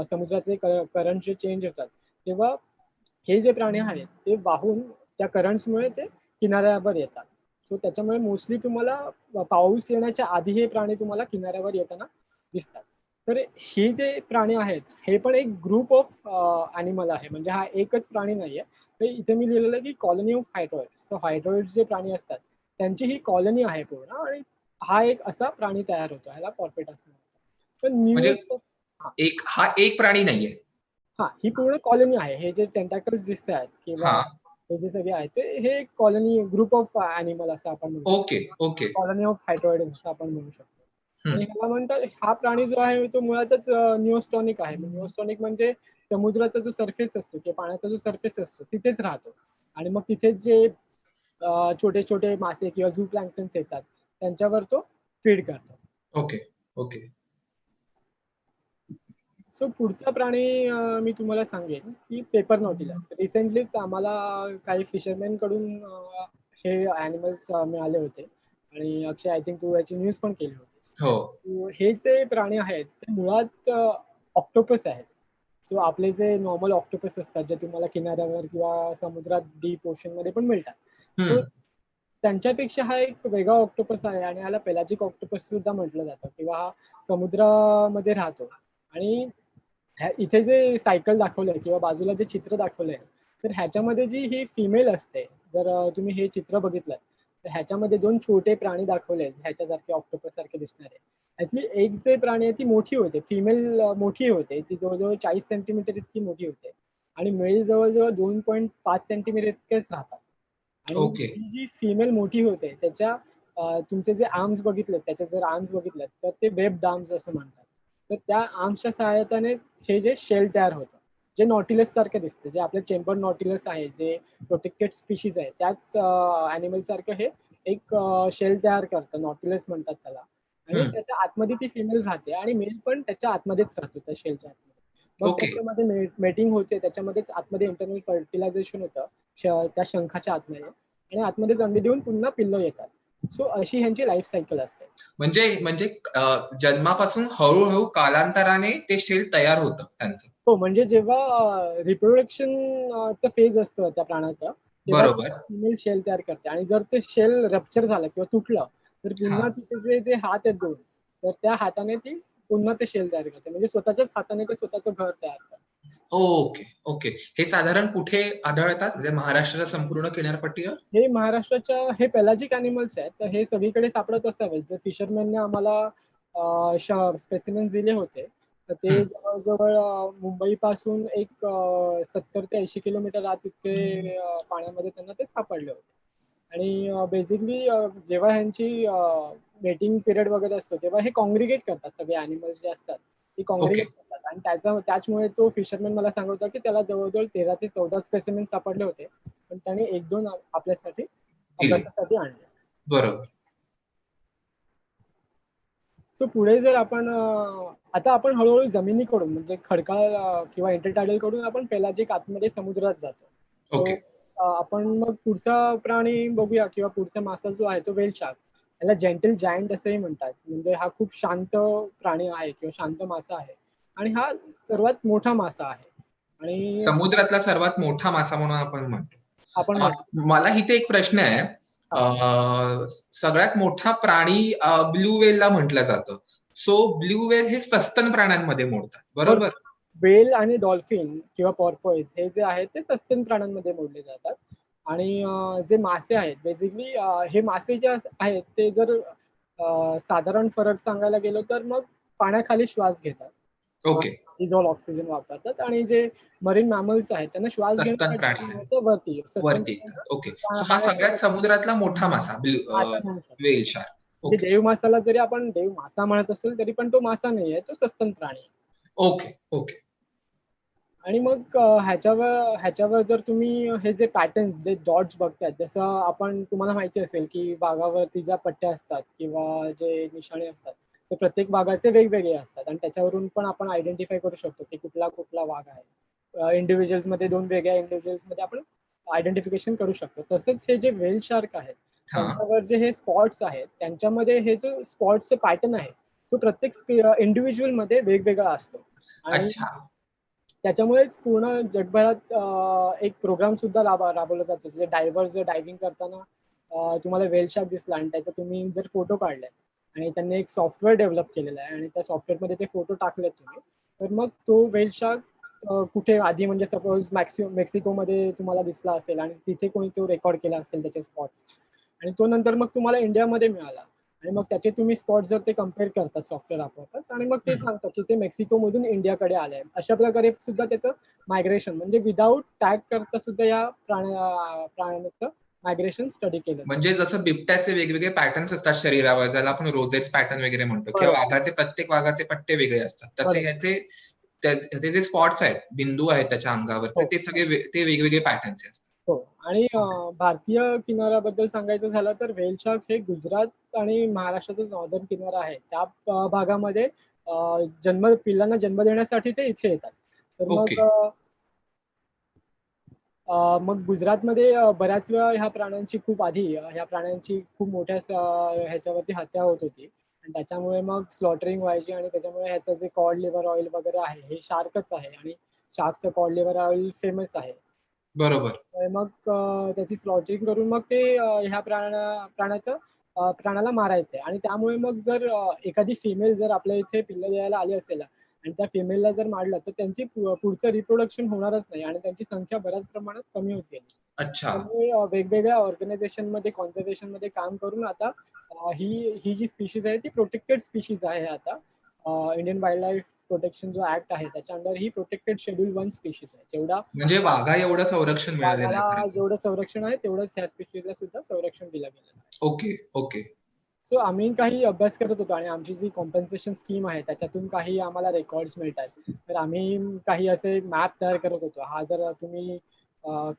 Speaker 2: समुद्रातले करंट जे चेंज होतात, तेव्हा हे जे प्राणी आहेत ते वाहून त्या करंट्समुळे ते किनाऱ्यावर येतात. सो त्याच्यामुळे मोस्टली तुम्हाला पाऊस येण्याच्या आधी हे प्राणी तुम्हाला किनाऱ्यावर येताना दिसतात. तर हे जे प्राणी आहेत, हे पण एक ग्रुप ऑफ ॲनिमल आहे. म्हणजे हा एकच प्राणी नाहीये. तर इथे मी लिहिलेलं आहे की कॉलनी ऑफ हायड्रॉइड्स. सो हायड्रॉइड्स जे प्राणी असतात, त्यांची ही कॉलनी आहे पूर्ण आणि हा एक असा प्राणी तयार होतो. ह्याला पॉर्पेट असं म्हणतात. तर
Speaker 1: म्हणजे
Speaker 2: हां.
Speaker 1: हा एक प्राणी नाहीये.
Speaker 2: हां, ही पूर्ण कॉलनी आहे. हे जे टेंटॅकल्स दिसतायत किंवा
Speaker 1: हां.
Speaker 2: हे जे सगळे आहेत, ते हे एक कॉलनी ग्रुप ऑफ ॲनिमल असं आपण म्हणू
Speaker 1: ओके.
Speaker 2: शकतो.
Speaker 1: ओके.
Speaker 2: कॉलनी ऑफ हायड्रॉइड्स असं आपण म्हणू शकतो.
Speaker 1: हं.
Speaker 2: आणि ह्याला म्हणतात हा प्राणी जो आहे तो मुळातच निओस्टॉनिक आहे. निओस्टॉनिक म्हणजे समुद्राचा जो सरफेस असतो किंवा पाण्याचा जो सरफेस असतो तिथेच राहतो. आणि मग तिथेच जे छोटे-छोटे मासे किंवा झू प्लॅन्क्टन्स येतात, त्यांच्यावर तो फीड करतो.
Speaker 1: ओके. ओके.
Speaker 2: सो पुढचा प्राणी मी तुम्हाला सांगेन, की पेपर नॉटिलस. रिसेंटलीच आम्हाला काही फिशरमॅनकडून हे ॲनिमल्स मिळाले होते आणि अक्षय आय थिंक तू याची न्यूज पण केली होतीस.
Speaker 1: हो.
Speaker 2: हे जे प्राणी आहेत ते मुळात ऑक्टोपस आहेत. सो आपले जे नॉर्मल ऑक्टोपस असतात, जे तुम्हाला किनाऱ्यावर किंवा समुद्रात डीप ओशनमध्ये पण मिळतात. सो
Speaker 1: हं.
Speaker 2: त्यांच्यापेक्षा हा एक वेगळा ऑक्टोपस आहे आणि ह्याला पेलाजिक ऑक्टोपस सुद्धा म्हटलं जातं किंवा हा समुद्रामध्ये राहतो आणि इथे जे सायकल दाखवलंय किंवा बाजूला जे चित्र दाखवलंय, तर ह्याच्यामध्ये जी ही फिमेल असते, जर तुम्ही हे चित्र बघितलं, तर ह्याच्यामध्ये 2 छोटे प्राणी दाखवले ह्याच्यासारखे ऑक्टोपस सारखे दिसणारे. त्यातली एक जे प्राणी आहे ती मोठी होते. फिमेल मोठी होते. ती जवळ-जवळ 40 सेंटीमीटर इतकी मोठी होते आणि मेल जवळ-जवळ 2.5 सेंटीमीटर इतकेच राहतात. आणि
Speaker 1: ओके.
Speaker 2: ही जी फिमेल मोठी होते त्याच्या तुमचे जे आर्म्स बघितलेत, त्याचे जर आर्म्स बघितलेत, तर ते वेब्ड आर्म्स असं म्हणतात. तर त्या आर्म्सच्या सहाय्यताने हे जे शेल तयार होतं, जे नॉटिलस सारखं दिसतं, जे आपलं चेंबर नॉटिलस आहे, जे प्रोटेक्टेड स्पीशीज आहे, त्याच ॲनिमल सारखं हे एक शेल तयार करतं. नॉटिलस म्हणतात त्याला आणि
Speaker 1: हं.
Speaker 2: त्याच्या आतमध्ये ती फिमेल राहते आणि मेल पण त्याच्या आतमध्येच राहतो, त्या शेलच्या आतमध्ये. मग
Speaker 1: ओके.
Speaker 2: त्याच्यामध्ये मेटिंग होते, त्याच्यामध्येच आतमध्ये इंटरनल फर्टिलायझेशन होतं त्या शंखाच्या आतमध्ये, आणि आतमध्येच अंडी देऊन पुन्हा पिल्लं येतात. सो अशी ह्यांची लाईफ सायकल असते.
Speaker 1: म्हणजे म्हणजे जन्मापासून हळूहळू कालांतराने ते शेल तयार होतं त्यांचं.
Speaker 2: हो, म्हणजे जेव्हा रिप्रोडक्शन चा फेज असतो त्या प्राण्याचा, तेव्हा
Speaker 1: बरोबर.
Speaker 2: फिमेल शेल तयार करते, आणि जर ते शेल रप्चर झालं किंवा तुटलं तर
Speaker 1: हा.
Speaker 2: पुन्हा तिचे जे हात आहेत दोन, तर त्या हाताने ती पुन्हा ते शेल तयार करते, म्हणजे स्वतःच्याच हाताने ते स्वतःचं घर तयार करते.
Speaker 1: Okay okay. हे साधारण कुठे आढळतात, म्हणजे महाराष्ट्राच्या संपूर्ण किनारपट्टीवर?
Speaker 2: हे महाराष्ट्राच्या हे पेलाजिक अॅनिमल्स आहेत, तर हे सगळीकडे सापडत असावेत. जर फिशरमॅनने आम्हाला स्पेसिमेन्स दिले होते, तर ते जवळजवळ मुंबईपासून एक 70 ते 80 किलोमीटर आत इतके पाण्यामध्ये त्यांना ते सापडले होते. आणि बेसिकली जेव्हा ह्यांची वेटिंग पिरियड वगैरे असतो, तेव्हा हे कॉंग्रिगेट करतात, सगळे अॅनिमल्स जे असतात ते
Speaker 1: ओके.
Speaker 2: कॉंग्रिगेट करतात, आणि त्याचमुळे तो फिशरमॅन मला सांगत होता की त्याला जवळजवळ 13 ते 14 स्पेसिमेन्स सापडले होते, पण त्याने 1-2 आपल्यासाठी
Speaker 1: दिले.
Speaker 2: अभ्यासासाठी आणले.
Speaker 1: बरोबर.
Speaker 2: सो पुढे जर आपण आता आपण हळूहळू जमिनीकडून, म्हणजे खडकाळ किंवा इंटरटायडल कडून आपण पेलाजिक आतमध्ये समुद्रात जातो.
Speaker 1: ओके.
Speaker 2: सो आपण मग पुढचा प्राणी बघूया, किंवा पुढचा मासा जो आहे तो व्हेल शार्क. याला जेंटल जायंट असंही म्हणतात, म्हणजे हा खूप शांत प्राणी आहे किंवा शांत मासा आहे, आणि हा सर्वात मोठा मासा आहे. आणि
Speaker 1: समुद्रातला सर्वात मोठा मासा म्हणून आपण म्हणतो.
Speaker 2: आपण म्हणतो
Speaker 1: मला इथे एक प्रश्न आहे. सगळ्यात मोठा प्राणी ब्लू वेलला म्हटलं जातं. सो ब्लू वेल हे सस्तन प्राण्यांमध्ये मोडतात, बरोबर?
Speaker 2: वेल आणि डॉल्फिन किंवा पॉर्पोइज हे जे आहेत ते सस्तन प्राण्यांमध्ये मोडले जातात. आणि जे मासे आहेत बेसिकली, हे मासे जे आहेत ते जर साधारण फरक सांगायला गेलो तर मग पाण्याखाली श्वास घेतात,
Speaker 1: ओके.
Speaker 2: डिझॉल ऑक्सिजन वापरतात, आणि जे मरीन मॅमल्स आहेत त्यांना श्वास
Speaker 1: सस्तन प्राणी
Speaker 2: घेण्यासाठी
Speaker 1: आहेत,
Speaker 2: वरती सस्तन
Speaker 1: वरती येतात. ओके. सो हा
Speaker 2: पाण्याच्या
Speaker 1: सगळ्यात समुद्रातला मोठा मासा
Speaker 2: मासा म्हणू शकतो.
Speaker 1: Whale shark.
Speaker 2: म्हणजे
Speaker 1: ओके
Speaker 2: देव मासाला जरी आपण देव मासा म्हणत असेल तरी पण तो मासा नाही आहे, तो सस्तन प्राणी आहे.
Speaker 1: Okay okay.
Speaker 2: आणि मग ह्याच्यावर जर तुम्ही हे जे पॅटर्न जे डॉट्स बघतायत, जसं आपण तुम्हाला माहिती असेल की वाघावरती ज्या पट्ट्या असतात किंवा जे निशाणे असतात, ते प्रत्येक वाघाचे वेगवेगळे असतात, आणि त्याच्यावरून पण आपण आयडेंटिफाय करू शकतो की कुठला कुठला वाघ आहे. इंडिव्हिज्युअल्स मध्ये, 2 वेगळ्या इंडिव्हिज्युअल्स मध्ये आपण आयडेंटिफिकेशन करू शकतो. तसंच हे जे व्हेल शार्क आहेत,
Speaker 1: हा.
Speaker 2: त्यांच्यावर जे हे स्पॉट्स आहेत, त्यांच्यामध्ये हे जो स्पॉट्सचं पॅटर्न आहे, तो प्रत्येक इंडिव्हिज्युअल मध्ये वेगवेगळा असतो. आणि
Speaker 1: अच्छा.
Speaker 2: त्याच्यामुळेच पूर्ण जगभरात एक प्रोग्राम सुद्धा राबवला जातो. जे डायव्हर्स जर डायव्हिंग करताना तुम्हाला व्हेल शार्क दिसला आणि त्याचा तुम्ही जर फोटो काढले, आणि त्यांनी एक सॉफ्टवेअर डेव्हलप केलेलं आहे, आणि त्या सॉफ्टवेअरमध्ये ते फोटो टाकलेत तुम्ही, तर मग तो व्हेल शार्क कुठे आधी, म्हणजे सपोज मेक्सिकोमध्ये तुम्हाला दिसला असेल, आणि तिथे कोणी तो रेकॉर्ड केला असेल त्याचे स्पॉट्स, आणि तो नंतर मग तुम्हाला इंडियामध्ये मिळाला, आणि मग त्याचे तुम्ही स्पॉट जर ते कम्पेअर करतात सॉफ्टवेअर आपोआपच, आणि मग ते सांगतात की ते मेक्सिकोमधून इंडियाकडे आलंय. अशा प्रकारे सुद्धा त्याचं मायग्रेशन, म्हणजे विदाऊट टॅग करता सुद्धा या प्राण्याचं मायग्रेशन स्टडी केलं जातं.
Speaker 1: म्हणजे जसं बिबट्याचे वेगवेगळे पॅटर्न्स असतात शरीरावर, ज्याला आपण रोजेट्स पॅटर्न वगैरे म्हणतो, किंवा
Speaker 2: बरोबर,
Speaker 1: प्रत्येक वाघाचे पट्टे वेगळे असतात, तसे
Speaker 2: बरोबर.
Speaker 1: ह्याचे त्याचे जे स्पॉट्स आहेत, बिंदू आहेत त्याच्या अंगावरचे,
Speaker 2: हो,
Speaker 1: ते सगळे ते वेगवेगळे पॅटर्न्स असतात.
Speaker 2: हो. आणि
Speaker 1: ओके.
Speaker 2: भारतीय किनाऱ्याबद्दल सांगायचं झालं तर व्हेल शार्क हे गुजरात आणि महाराष्ट्राचा नॉर्दर्न किनारा आहे, त्या भागामध्ये पिल्लांना जन्म देण्यासाठी ते इथे येतात. तर
Speaker 1: ओके.
Speaker 2: मग गुजरातमध्ये बऱ्याच वेळा ह्या प्राण्यांची खूप आधी ह्या प्राण्यांची खूप मोठ्या ह्याच्यावरती हत्या होत होती, आणि त्याच्यामुळे मग स्लॉटरिंग व्हायची, आणि त्याच्यामुळे ह्याचं जे कॉड लिव्हर ऑइल वगैरे आहे हे शार्कच आहे, आणि शार्कचं कॉड लिव्हर ऑइल फेमस आहे.
Speaker 1: बरोबर.
Speaker 2: तर मग त्याची स्लॉटरिंग करून मग ते ह्या प्राण्याला मारायचंय, आणि त्यामुळे मग जर एखादी फिमेल जर आपल्या इथे पिल्लं द्यायला आली असेल आणि त्या फिमेलला जर मारलं, तर त्यांची पुढचं रिप्रोडक्शन होणारच नाही, आणि त्यांची संख्या बऱ्याच प्रमाणात कमी होत गेली.
Speaker 1: अच्छा.
Speaker 2: त्यामुळे वेगवेगळ्या ऑर्गनायझेशन मध्ये, कॉन्झर्वेशन मध्ये काम करून आता ही जी स्पीशीज आहे ती प्रोटेक्टेड स्पीशीज आहे आता. इंडियन वाईल्ड लाईफ प्रोटेक्शन जो ऍक्ट आहे त्याच्या अंडर ही प्रोटेक्टेड शेड्यूल 1 स्पीशीज आहे. जेवढा
Speaker 1: म्हणजे वाघा एवढं संरक्षण मिळालेलं आहे खरं
Speaker 2: वाघाला
Speaker 1: तर.
Speaker 2: जेवढं संरक्षण आहे तेवढंच ह्या स्पीशीजला सुद्धा संरक्षण दिलं गेलेलं आहे.
Speaker 1: Okay okay.
Speaker 2: सो आम्ही काही अभ्यास करत होतो, आणि आमची जी कॉम्पन्सेशन स्कीम आहे त्याच्यातून काही आम्हाला रेकॉर्ड्स मिळतात. तर आम्ही काही असे मॅप तयार करत होतो. हा जर तुम्ही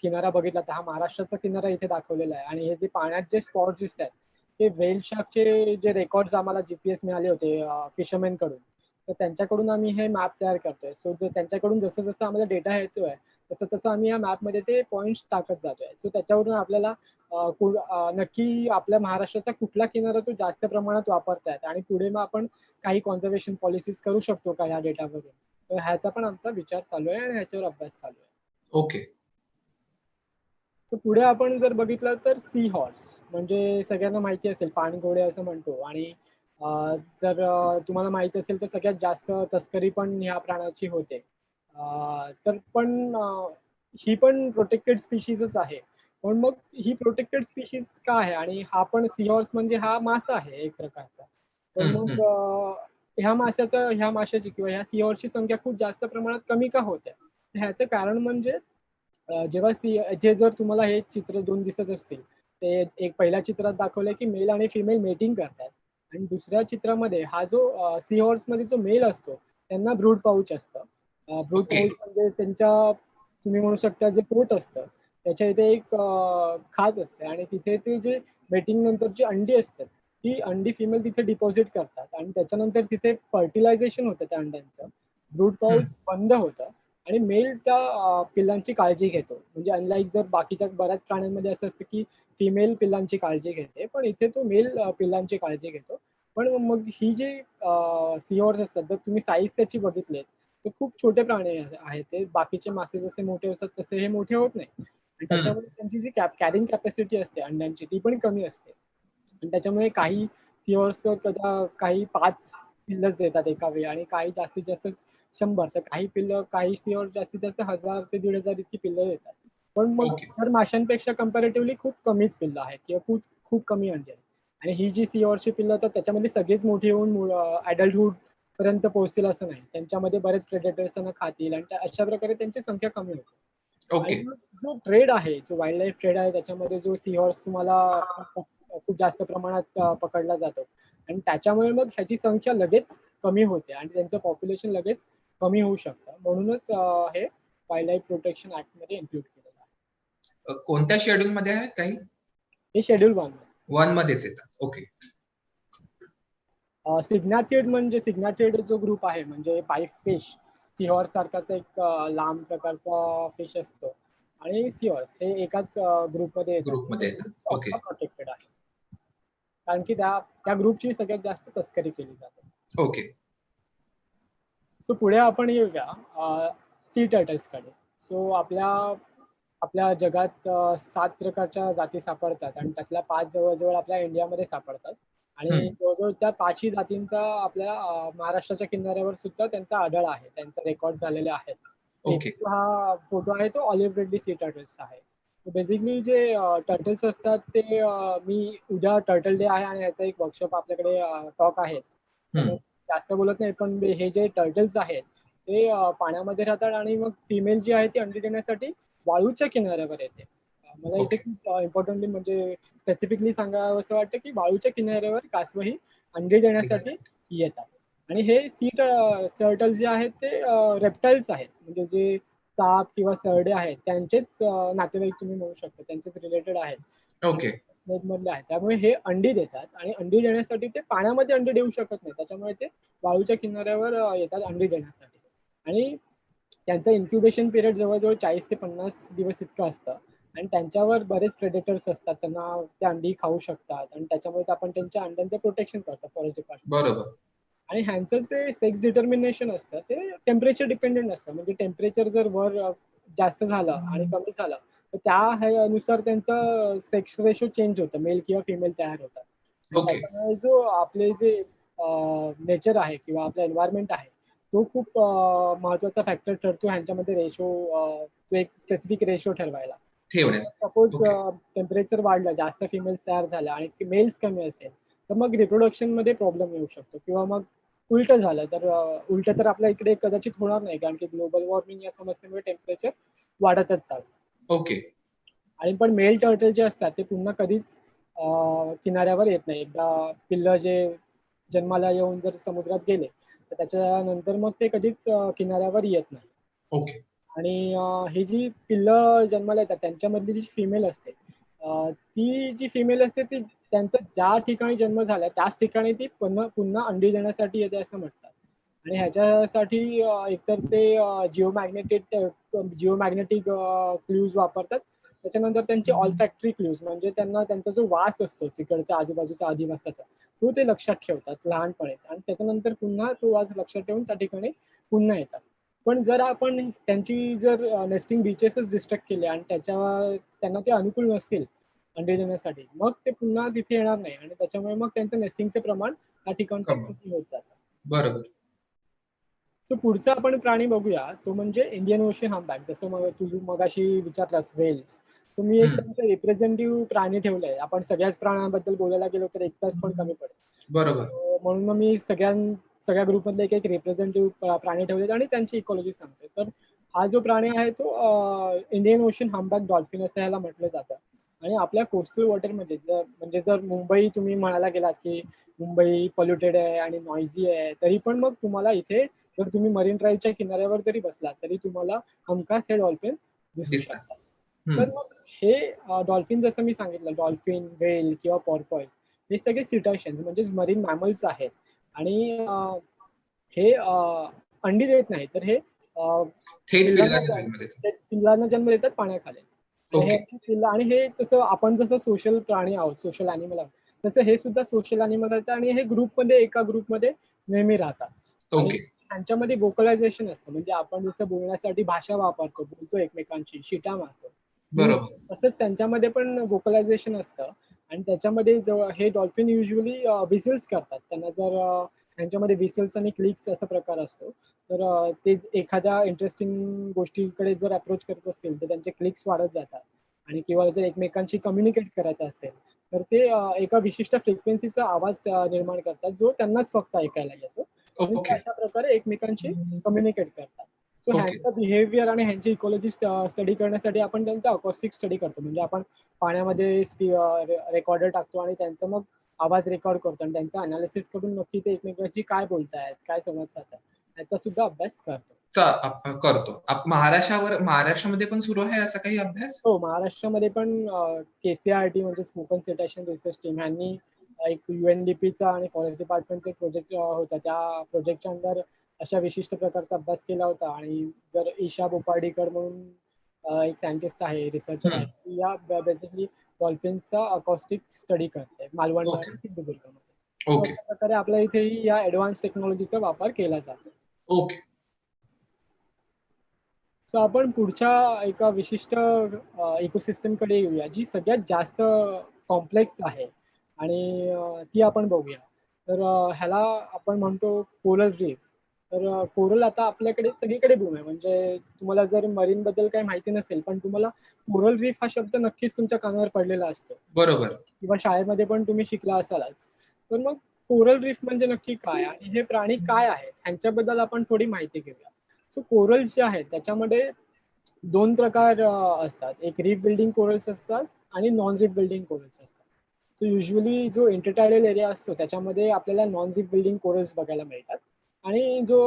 Speaker 2: किनारा बघितला तर हा महाराष्ट्राचा किनारा इथे दाखवलेला आहे, आणि हे जे पाण्यात जे स्पॉट्स दिसत आहेत ते व्हेल शार्कचे जे रेकॉर्ड्स आम्हाला GPS मिळाले होते फिशरमॅन कडून, तर त्यांच्याकडून आम्ही हे मॅप तयार करतोय. सो त्यांच्याकडून जसं जसं आम्हाला डेटा येतोय तसं तसं आम्ही या मॅपमध्ये ते पॉईंट्स टाकत जातोय. सो त्याच्यावरून आपल्याला नक्की आपल्या महाराष्ट्राचा कुठला किनारा तो जास्त प्रमाणात वापरतायत आणि पुढे मग आपण काही कॉन्झर्वेशन पॉलिसीज करू शकतो का या डेटावरून. तर ह्याचा पण आमचा विचार चालू आहे आणि ह्याच्यावर अभ्यास चालू आहे.
Speaker 1: ओके.
Speaker 2: तर पुढे आपण जर बघितलं तर सी हॉर्स म्हणजे सगळ्यांना माहिती असेल पाणघोडे असं म्हणतो आणि जर तुम्हाला माहिती असेल तर सगळ्यात जास्त तस्करी पण ह्या प्राण्याची होते. तर पण ही पण प्रोटेक्टेड स्पीशीजच आहे. पण मग ही प्रोटेक्टेड स्पीशीज का आहे आणि हा पण सी हॉर्स म्हणजे हा मासा आहे एक प्रकारचा. पण मग ह्या माशाची किंवा ह्या सी हॉर्सची संख्या खूप जास्त प्रमाणात कमी का होते? ह्याचं कारण म्हणजे जेव्हा जे जर तुम्हाला हे चित्र 2 दिसत असतील, ते एक पहिल्या चित्रात दाखवलंय की मेल आणि फिमेल मेटिंग करतात आणि दुसऱ्या चित्रामध्ये हा जो सी हॉर्समध्ये जो मेल असतो, त्यांना ब्रूड पाऊच असतं. Brood
Speaker 1: okay.
Speaker 2: पाऊच म्हणजे त्यांच्या तुम्ही म्हणू शकता जे पोट असतं, त्याच्या इथे एक खाच असते आणि तिथे ते जे मेटिंग नंतरची अंडी असतात, ती अंडी फिमेल तिथे डिपॉझिट करतात आणि त्याच्यानंतर तिथे फर्टिलायझेशन होतं त्या अंड्यांचं. ब्रूड पाऊच बंद होतं आणि मेल त्या पिल्लांची काळजी घेतो. म्हणजे अनलाईक जर बाकीच्या बऱ्याच प्राण्यांमध्ये असं असतं की फिमेल पिल्लांची काळजी घेते, पण इथे तो मेल पिल्लांची काळजी घेतो. पण मग ही जी सी हॉर्स असतात, जर तुम्ही साईज त्याची बघितली तर खूप छोटे प्राणी आहेत ते. बाकीचे मासे जसे मोठे असतात तसे हे मोठे होत नाही. आणि त्याच्यामुळे त्यांची जी कॅरिंग कॅपॅसिटी असते अंड्यांची ती पण कमी असते. आणि त्याच्यामुळे काही सी हॉर्स काही 5 पिल्लंच देतात एका वेळी आणि काही जास्तीत जास्त 100. तर काही सी हॉर्स जास्तीत जास्त 1000 ते 1500 इतकी पिल्लं देतात. पण मग
Speaker 1: ओके.
Speaker 2: इतर माशांपेक्षा कंपॅरेटिव्हली खूप कमीच पिल्लं आहेत किंवा खूप खूप कमी अंडी आहेत. आणि ही जी सी हॉर्सची पिल्लं तर त्याच्यामध्ये सगळेच मोठी होऊन अडल्टहूड पर्यंत पोहोचतील असं नाही. त्यांच्यामध्ये बरेच प्रेडेटर्स त्यांना खातील आणि अशा प्रकारे त्यांची संख्या कमी होते. आणि
Speaker 1: ओके.
Speaker 2: मग जो ट्रेड आहे, जो वाईल्ड लाईफ ट्रेड आहे, त्याच्यामध्ये जो सी हॉर्स तुम्हाला खूप जास्त प्रमाणात पकडला जातो आणि त्याच्यामुळे मग ह्याची संख्या लगेच कमी होते आणि त्यांचं पॉप्युलेशन लगेच कमी होऊ शकतं. म्हणूनच हे वाईल्ड लाईफ प्रोटेक्शन ऍक्टमध्ये इन्क्लूड केलेलं आहे.
Speaker 1: कोणत्या शेड्यूल मध्ये आहेत काही?
Speaker 2: हे शेड्यूल 1
Speaker 1: वन मध्येच येतात. ओके.
Speaker 2: सिग्नाथिड जो ग्रुप आहे म्हणजे पाईप फिश, सीहॉर्स सारखाच एक लांब प्रकारचा फिश असतो आणि सीहॉर्स हे एकाच ग्रुपमध्ये येतात.
Speaker 1: ग्रुपमध्ये येतात. ओके.
Speaker 2: प्रोटेक्टेड आहे कारण की त्या ग्रुपची सगळ्यात जास्त तस्करी केली जाते.
Speaker 1: ओके.
Speaker 2: सो पुढे आपण येऊया सी टर्टल्सकडे. सो आपल्या जगात 7 प्रकारच्या जाती सापडतात आणि त्यातल्या 5 जवळजवळ आपल्या इंडियामध्ये सापडतात आणि जवळजवळ त्या 5ही जातींचा आपल्या महाराष्ट्राच्या किनाऱ्यावर सुद्धा त्यांचा आढळ आहे. त्यांचा रेकॉर्ड झालेले आहेत. एक
Speaker 1: ओके.
Speaker 2: हा फोटो आहे तो ऑलिव्ह रिडली सी टर्टल्स आहे. बेसिकली जे टर्टल्स असतात ते मी उद्या टर्टल डे आहे आणि याचा एक वर्कशॉप आपल्याकडे टॉक आहे. त्यामुळे जास्त बोलत नाही पण हे जे टर्टल्स आहेत ते पाण्यामध्ये राहतात आणि मग फिमेल जी आहे ती अंडी देण्यासाठी वाळूच्या किनाऱ्यावर येते. मला इथे
Speaker 1: ओके.
Speaker 2: खूप इम्पॉर्टंटली म्हणजे स्पेसिफिकली सांगावं असं वाटतं की वाळूच्या किनाऱ्यावर कासव ही अंडी देण्यासाठी येतात. आणि हे सी टर्टल जे आहेत ते रेप्टाईल्स आहेत म्हणजे जे साप किंवा सरडे आहेत त्यांचेच नातेवाईक तुम्ही म्हणू शकता, त्यांचेच रिलेटेड आहेत.
Speaker 1: ओके.
Speaker 2: मधले आहेत. त्यामुळे हे अंडी देतात आणि अंडी देण्यासाठी ते पाण्यामध्ये अंडी देऊ शकत नाही. त्याच्यामुळे ते वाळूच्या किनाऱ्यावर येतात अंडी देण्यासाठी. आणि त्यांचं इन्क्युबेशन पिरियड जवळजवळ 40 ते 50 दिवस इतकं असतं आणि त्यांच्यावर बरेच प्रेडेटर्स असतात. त्यांना ते अंडी खाऊ शकतात आणि त्याच्यामुळे आपण त्यांच्या अंड्यांचं प्रोटेक्शन करतो फॉरेस्ट डिपार्टमेंट.
Speaker 1: बरोबर.
Speaker 2: आणि ह्यांचं जे सेक्स डिटर्मिनेशन असतं ते टेम्परेचर डिपेंडेंट असतं. म्हणजे टेम्परेचर जर वर जास्त झालं आणि कमी झालं तर त्यानुसार त्यांचं सेक्स रेशो चेंज होतं. मेल किंवा फिमेल तयार होतात. आणि
Speaker 1: ओके.
Speaker 2: त्याच्यामुळे जो आपले जे नेचर आहे किंवा आपला एन्व्हायरमेंट आहे तो खूप महत्वाचा फॅक्टर ठरतो ह्यांच्यामध्ये रेशो तो एक स्पेसिफिक रेशो ठरवायला.
Speaker 1: ठेवण्यास.
Speaker 2: Suppose
Speaker 1: okay.
Speaker 2: टेम्परेचर वाढलं, जास्त फिमेल्स तयार झाल्या आणि मेल्स कमी असेल तर मग रिप्रोडक्शन मध्ये प्रॉब्लेम येऊ शकतो किंवा मग उलट झालं तर उलट तर आपल्या इकडे कदाचित होणार नाही कारण की ग्लोबल वॉर्मिंग या समस्येमुळे टेम्परेचर वाढतच चालतं.
Speaker 1: ओके.
Speaker 2: आणि पण मेल टर्टल जे असतात ते पुन्हा कधीच किनाऱ्यावर येत नाही. एकदा पिल्लं जे जन्माला येऊन जर समुद्रात गेले तर त्याच्यानंतर मग ते कधीच किनाऱ्यावर येत नाही.
Speaker 1: ओके.
Speaker 2: आणि ही जी पिल्लं जन्माला येतात त्यांच्यामधली जी फिमेल असते ती जी फिमेल असते ती त्यांचा ज्या ठिकाणी जन्म झाला त्याच ठिकाणी ती पुन्हा अंडी देण्यासाठी येते असं म्हणतात. आणि ह्याच्यासाठी एकतर ते जिओमॅग्नेटिक क्ल्यूज वापरतात. त्याच्यानंतर त्यांचे ऑल्फॅक्टरी क्ल्यूज म्हणजे त्यांना त्यांचा जो वास असतो तिकडचा आजूबाजूचा अधिवासाचा तो ते लक्षात ठेवतात लहानपणी आणि त्याच्यानंतर पुन्हा तो वास लक्षात ठेवून त्या ठिकाणी पुन्हा येतात. पण जर आपण त्यांची जर नेस्टिंग बीचेसच डिस्ट्रक्ट केले आणि त्यांना ते अनुकूल नसतील अंडे देण्यासाठी मग ते पुन्हा तिथे येणार नाही आणि त्याच्यामुळे मग त्यांचं नेस्टिंगचे प्रमाण त्या ठिकाणचं
Speaker 1: कम
Speaker 2: कमी होत जातं.
Speaker 1: बरोबर.
Speaker 2: तो पुढचा आपण प्राणी बघूया तो म्हणजे इंडियन ओशन हंपबॅक. जसं मग तू मगाशी विचारलास वेल्स, तर मी एक त्यांचं रिप्रेझेंटेटिव्ह प्राणी ठेवलंय. आपण सगळ्याच प्राण्यांबद्दल बोलायला गेलो तर एक तास पण कमी पडेल.
Speaker 1: बरोबर.
Speaker 2: म्हणून मग मी सगळ्या ग्रुपमधले एक रिप्रेझेंटेटिव्ह प्राणी ठेवले आणि त्यांची इकॉलॉजी सांगते. तर हा जो प्राणी आहे तो इंडियन ओशन हंपबॅक डॉल्फिन असं याला म्हटलं जातं. आणि आपल्या कोस्टल वॉटरमध्ये जर मुंबई तुम्ही म्हणायला गेलात की मुंबई पोल्युटेड आहे आणि नॉइझी आहे, तरी पण मग तुम्हाला इथे जर तुम्ही मरीन ड्राईव्हच्या किनाऱ्यावर जरी बसलात तरी तुम्हाला हमखास हे डॉल्फिन दिसू
Speaker 1: दिसतात.
Speaker 2: शकतात. तर मग हे डॉल्फिन जसं मी सांगितलं डॉल्फिन, व्हेल किंवा पॉर्पॉइज हे सगळे सिटाशियन्स म्हणजे मरीन मॅमल्स आहेत आणि हे अंडी देत नाही तर हे
Speaker 1: थेट पिल्लाच्या
Speaker 2: पिल्लांना
Speaker 1: जन्म देतात.
Speaker 2: पिल्लांना जन्म देतात पाण्याखाली. आणि
Speaker 1: ओके.
Speaker 2: हे तसं आपण जसं सोशल प्राणी आहोत, सोशल अॅनिमल आहोत, तसं हे सुद्धा सोशल अॅनिमल आहेत आणि हे एका ग्रुपमध्ये नेहमी राहतात. आणि
Speaker 1: ओके.
Speaker 2: त्यांच्यामध्ये व्होकलायझेशन असतं म्हणजे आपण जसं बोलण्यासाठी भाषा वापरतो, बोलतो एकमेकांशी, शिटा मारतो.
Speaker 1: बरोबर.
Speaker 2: तसंच त्यांच्यामध्ये पण व्होकलायझेशन असतं आणि त्याच्यामध्ये हे डॉल्फिन युजली व्हिसल्स करतात. त्यांना जर त्यांच्यामध्ये व्हिसल्स आणि क्लिक्स असा प्रकार असतो. तर ते एखाद्या इंटरेस्टिंग गोष्टीकडे जर अप्रोच करत असतील तर त्यांचे क्लिक्स वाढत जातात आणि किंवा जर एकमेकांशी कम्युनिकेट करायचं असेल तर ते एका विशिष्ट फ्रिक्वेन्सीचा आवाज निर्माण करतात जो त्यांनाच फक्त ऐकायला येतो आणि ते
Speaker 1: ओके.
Speaker 2: अशा प्रकारे एकमेकांशी कम्युनिकेट करतात. So
Speaker 1: okay.
Speaker 2: ह्यांचा बिहेवियर आणि ह्यांची इकॉलॉजी स्टडी करण्यासाठी आपण त्यांचा अकॉस्टिक स्टडी करतो. म्हणजे आपण पाण्यामध्ये रेकॉर्डर टाकतो आणि त्यांचा मग आवाज रेकॉर्ड करतो आणि त्यांचा अनालिसिस करून नक्की ते एकमेकांशी काय बोलतायत, काय संवाद साधतात याचा सुद्धा अभ्यास करतो.
Speaker 1: करतो. महाराष्ट्रामध्ये पण सुरू आहे असा काही अभ्यास?
Speaker 2: हो, महाराष्ट्रामध्ये पण KCRT म्हणजे कोकण सिटाशियन रिसर्च टीम यांनी एक UNDPचा आणि फॉरेस्ट डिपार्टमेंटचा एक प्रोजेक्ट होता. त्या प्रोजेक्टच्या अंडर अशा विशिष्ट प्रकारचा अभ्यास केला होता आणि जर ईशा बोपार्डीकर म्हणून एक सायंटिस्ट आहे, रिसर्चर आहे. ती या बेसिकली डॉल्फिन्सचा अकॉस्टिक स्टडी करते मालवण आणि
Speaker 1: ओके.
Speaker 2: सिंधुदुर्गमध्ये. तर
Speaker 1: ओके.
Speaker 2: अशा प्रकारे आपल्या इथेही या ऍडव्हान्स टेक्नॉलॉजीचा वापर केला जातो.
Speaker 1: ओके.
Speaker 2: सो आपण पुढच्या एका विशिष्ट इकोसिस्टमकडे येऊया जी सगळ्यात जास्त कॉम्प्लेक्स आहे आणि ती आपण बघूया. तर ह्याला आपण म्हणतो कोरल रीफ. तर कोरल आता आपल्याकडे सगळीकडे बूम आहे. म्हणजे तुम्हाला जर मरीन बद्दल काही माहिती नसेल पण तुम्हाला कोरल रीफ हा शब्द नक्कीच तुमच्या कानावर पडलेला असतो
Speaker 1: बरोबर.
Speaker 2: किंवा शाळेमध्ये पण तुम्ही शिकला असालच. तर मग कोरल रीफ म्हणजे नक्की काय आणि हे प्राणी काय आहेत ह्यांच्याबद्दल आपण थोडी माहिती घेऊया. सो कोरल जे आहेत त्याच्यामध्ये दोन प्रकार असतात. एक रीफ बिल्डिंग कोरल्स असतात आणि नॉन रीफ बिल्डिंग कोरल्स असतात. सो युजली जो इंटरटायडल एरिया असतो त्याच्यामध्ये आपल्याला नॉन रीफ बिल्डिंग कोरल्स बघायला मिळतात आणि जो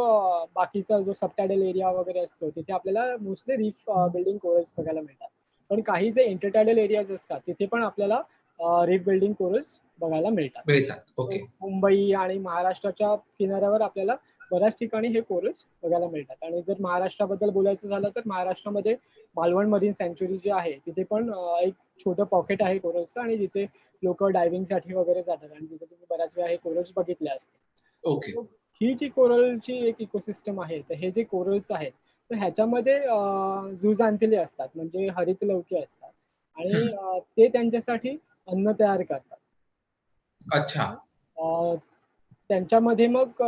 Speaker 2: बाकीचा जो सबटायडल एरिया वगैरे असतो तिथे आपल्याला मोस्टली रीफ बिल्डिंग कोरल्स बघायला मिळतात. पण काही जे इंटरटायडल एरियाज असतात तिथे पण आपल्याला रीफ बिल्डिंग कोरल्स बघायला मिळतात.
Speaker 1: मिळतात. ओके.
Speaker 2: मुंबई आणि महाराष्ट्राच्या किनाऱ्यावर आपल्याला बऱ्याच ठिकाणी हे कोरल्स बघायला मिळतात. आणि जर महाराष्ट्राबद्दल बोलायचं झालं तर महाराष्ट्रामध्ये मालवण मरीन सँच्युरी जी आहे तिथे पण एक छोटं पॉकेट आहे कोरल्सचं आणि तिथे लोक डायव्हिंगसाठी वगैरे जातात आणि तिथे तुम्ही बऱ्याच वेळा हे कोरल्स बघितले असतील.
Speaker 1: ओके.
Speaker 2: ही जी कोरलची एक इकोसिस्टम आहे तर हे जे कोरल्स आहेत तर ह्याच्यामध्ये झुजांतिले असतात म्हणजे हरितलवके असतात आणि ते त्यांच्यासाठी अन्न तयार करतात.
Speaker 1: अच्छा.
Speaker 2: त्यांच्यामध्ये मग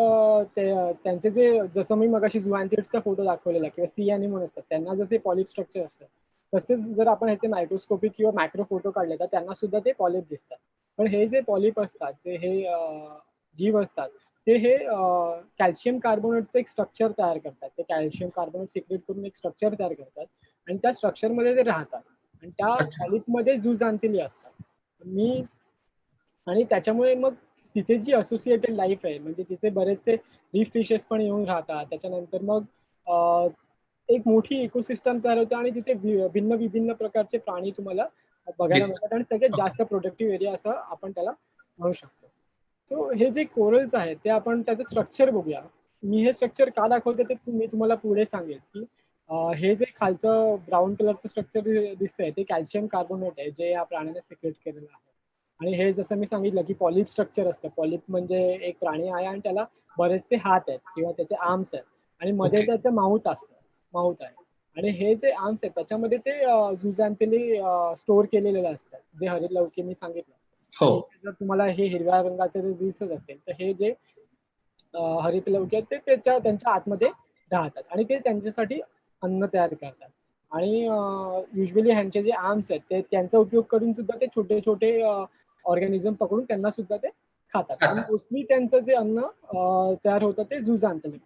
Speaker 2: त्यांचे जे जसं मी मगाशी झुअँथिड्सचा फोटो दाखवलेला किंवा सी ॲनिमल असतात त्यांना जसे पॉलिप स्ट्रक्चर असतं तसेच जर आपण ह्याचे मायक्रोस्कोपिक किंवा मॅक्रो फोटो काढले तर त्यांना सुद्धा ते पॉलिप दिसतात. पण हे जे पॉलिप असतात जे हे जीव असतात ते हे कॅल्शियम कार्बोनेटचं एक स्ट्रक्चर तयार करतात. ते कॅल्शियम कार्बोनेट सिक्रेट करून एक स्ट्रक्चर तयार करतात आणि त्या स्ट्रक्चरमध्ये ते राहतात आणि त्या
Speaker 1: अच्छा.
Speaker 2: पॉलिपमध्ये झुजांतिली असतात. आणि त्याच्यामुळे मग तिथे जी असोसिएटेड लाईफ आहे म्हणजे तिथे बरेचसे रीफ फिशेस पण येऊन राहतात. त्याच्यानंतर मग एक मोठी इकोसिस्टम तयार होते आणि तिथे भिन्न विभिन्न प्रकारचे प्राणी तुम्हाला बघायला
Speaker 1: दिसतात.
Speaker 2: मिळतात आणि सगळ्यात
Speaker 1: ओके.
Speaker 2: जास्त प्रोडक्टिव्ह एरिया असं आपण त्याला म्हणू शकतो. सो हे जे कोरल्स आहेत ते आपण त्याचं स्ट्रक्चर बघूया. मी हे स्ट्रक्चर का दाखवते ते मी तुम्हाला पुढे सांगेल की हे जे खालचं ब्राऊन कलरचं स्ट्रक्चर दिसतंय ते कॅल्शियम कार्बोनेट आहे जे या प्राण्याने सिक्रेट केलेलं आहे. आणि हे जसं मी सांगितलं की पॉलिप स्ट्रक्चर असतं. पॉलिप म्हणजे एक प्राणी आहे आणि त्याला बरेचसे हात आहेत किंवा त्याचे आर्म्स आहेत आणि मध्ये
Speaker 1: ओके.
Speaker 2: त्याचं माउथ असतं, माउथ आहे. आणि हे जे आर्म्स आहेत त्याच्यामध्ये ते झुजांतली स्टोअर केलेले असतात, जे हरितलौकी मी सांगितलं.
Speaker 1: हो.
Speaker 2: आणि जर तुम्हाला हे हिरव्या रंगाचे जर दिसत असेल तर हे जे हरितलौकी आहेत ते त्यांच्या आतमध्ये राहतात आणि ते त्यांच्यासाठी अन्न तयार करतात. आणि युजली ह्यांचे जे आर्म्स आहेत ते त्यांचा उपयोग करून सुद्धा ते छोटे छोटे ऑर्गॅनिझम पकडून त्यांना सुद्धा ते खातात. पण
Speaker 1: खाता.
Speaker 2: मोस्टली त्यांचं जे अन्न तयार होतं ते झुजांतले.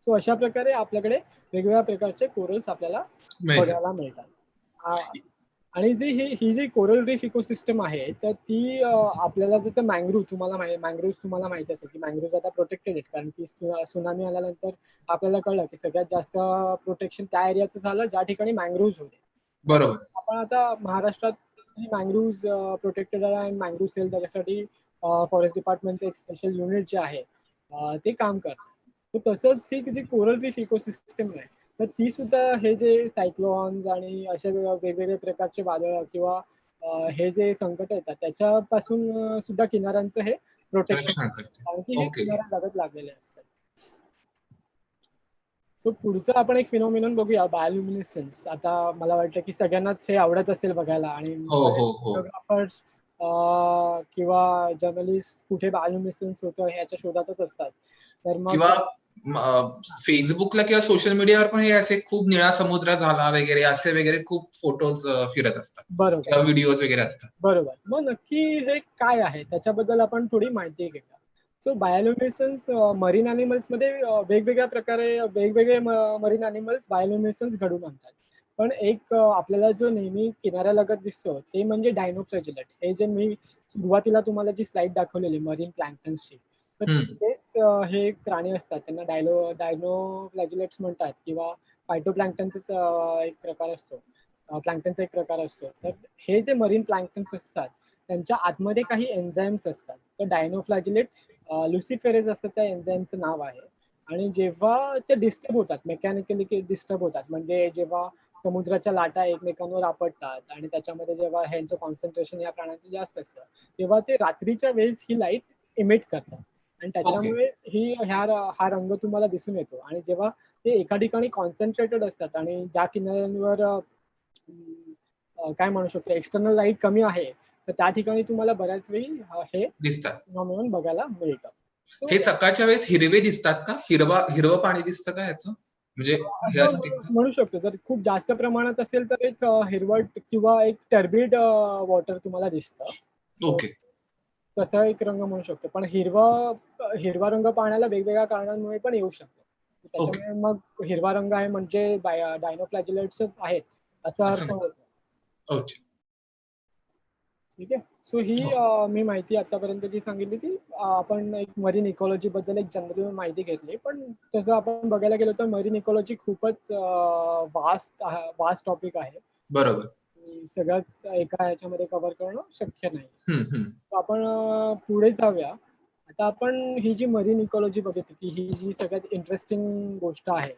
Speaker 2: सो अशा प्रकारे आपल्याकडे वेगवेगळ्या प्रकारचे कोरल्स आपल्याला
Speaker 1: मिळतात.
Speaker 2: बघायला मिळतात. आणि ही जी कोरल रीफ इकोसिस्टम आहे तर ती आपल्याला जसं मँग्रोव्ह तुम्हाला माहिती असेल की मँग्रोव्ह आता प्रोटेक्टेड आहेत, कारण की सुनामी आल्यानंतर आपल्याला कळलं की सगळ्यात जास्त प्रोटेक्शन त्या एरियाचं झालं ज्या ठिकाणी मँग्रोव्ह होते. तर
Speaker 1: बरोबर.
Speaker 2: आपण आता महाराष्ट्रात मँग्रोव्ह प्रोटेक्टेड आहे आणि मँग्रोव्ह सेल त्याच्यासाठी फॉरेस्ट डिपार्टमेंटचं एक स्पेशल युनिट जे आहे ते काम करतं. तर तसंच ही जी कोरल रीफ इकोसिस्टम आहे तर ती सुद्धा हे जे सायक्लॉन्स आणि अशा वेगवेगळ्या प्रकारचे वादळ किंवा हे जे संकट येतात त्याच्यापासून सुद्धा किनाऱ्यांचं हे प्रोटेक्शन
Speaker 1: रक्षण
Speaker 2: करतं,
Speaker 1: करते.
Speaker 2: कारण की हे
Speaker 1: ओके.
Speaker 2: किनाऱ्या लगत लागलेले असतात. सो पुढचं आपण एक फिनॉमिनन बघूया, बायोल्युमिनेसन्स. आता मला वाटतं की सगळ्यांनाच हे आवडत असेल बघायला आणि
Speaker 1: हो,
Speaker 2: बरेच
Speaker 1: हो, हो.
Speaker 2: फोटोग्राफर्स किंवा जर्नलिस्ट कुठे बायोल्युमिनेसन्स होतं ह्याच्या शोधातच असतात. तर
Speaker 1: किंवा
Speaker 2: मग
Speaker 1: फेसबुकला किंवा सोशल मीडियावर पण हे असे खूप निळा समुद्र झाला वगैरे असे वगैरे खूप फोटोज फिरत असतात
Speaker 2: बरोबर.
Speaker 1: किंवा व्हिडिओज वगैरे असतात.
Speaker 2: बरोबर. मग नक्की हे काय आहे त्याच्याबद्दल आपण थोडी माहिती घेऊया. सो बायोल्युमिनेसन्स मरीन ॲनिमल्समध्ये वेगवेगळ्या प्रकारे वेगवेगळे मरीन ॲनिमल्स बायोल्युमिनेसन्स घडवून आणतात. पण एक आपल्याला जो नेहमी किनाऱ्यालगत दिसतो ते म्हणजे डायनोफ्लॅजिलेट. हे जे मी सुरुवातीला तुम्हाला जी स्लाईड दाखवलेली मरीन प्लॅन्क्टन्सची, तर
Speaker 1: हम्म.
Speaker 2: तेच हे प्राणी असतात. त्यांना डायनोफ्लॅजिलेट्स म्हणतात किंवा फायटोप्लॅन्क्टनचाच एक प्रकार असतो. प्लॅन्क्टनचा एक प्रकार असतो. तर हे जे मरीन प्लॅन्क्टन्स असतात त्यांच्या आतमध्ये काही एन्झाईम्स असतात. तर डायनोफ्लॅजिलेट लुसिफेरेज असं त्या एन्झाईमचं नाव आहे. आणि जेव्हा ते डिस्टर्ब होतात, मेकॅनिकली डिस्टर्ब होतात, म्हणजे जेव्हा समुद्राच्या लाटा एकमेकांवर आपटतात आणि त्याच्यामध्ये जेव्हा ह्यांचं कॉन्सन्ट्रेशन या प्राण्यांचं जास्त असतं, तेव्हा ते रात्रीच्या वेळेस ही लाईट इमिट करतात आणि
Speaker 1: ओके.
Speaker 2: त्याच्यामुळे हा रंग तुम्हाला दिसून येतो. आणि जेव्हा ते एका ठिकाणी कॉन्सन्ट्रेटेड असतात आणि ज्या किनाऱ्यांवर काय म्हणू शकतो एक्सटर्नल लाईट कमी आहे, तर त्या ठिकाणी तुम्हाला बऱ्याच वेळी हे
Speaker 1: दिसतात.
Speaker 2: फिनॉमिनन बघायला मिळतं.
Speaker 1: हे
Speaker 2: तो
Speaker 1: सकाळच्या वेळेस हिरवे दिसतात का? हिरवं पाणी दिसतं का ह्याचं? म्हणजे हे
Speaker 2: असं
Speaker 1: असतील का?
Speaker 2: म्हणू शकतो, जर खूप जास्त प्रमाणात असेल तर एक हिरवट किंवा एक टर्बिड वॉटर तुम्हाला दिसतं. So
Speaker 1: okay.
Speaker 2: तसा एक रंग म्हणू शकतो. पण हिरवा रंग पाण्याला वेगवेगळ्या कारणांमुळे पण येऊ शकतो.
Speaker 1: ओके.
Speaker 2: त्याच्यामुळे मग हिरवा रंग आहे म्हणजे डायनोफ्लॅजिलेट्सच आहेत असा
Speaker 1: असं
Speaker 2: अर्थ
Speaker 1: नाही.
Speaker 2: होतो.
Speaker 1: ओके.
Speaker 2: ठीक आहे. सो ही
Speaker 1: हो.
Speaker 2: मी माहिती आतापर्यंत जी सांगितली ती आपण एक मरीन इकॉलॉजी बद्दल एक जनरल माहिती घेतली. पण तसं आपण बघायला गेलो तर मरीन इकॉलॉजी खूपच वास्ट टॉपिक आहे.
Speaker 1: बरोबर.
Speaker 2: सगळंच एका ह्याच्यामध्ये कव्हर करणं शक्य नाही.
Speaker 1: हम्म, हम्म.
Speaker 2: तर आपण पुढे जाऊया. आता आपण ही जी मरीन इकॉलॉजी बघितली की ही जी सगळ्यात इंटरेस्टिंग गोष्ट आहे.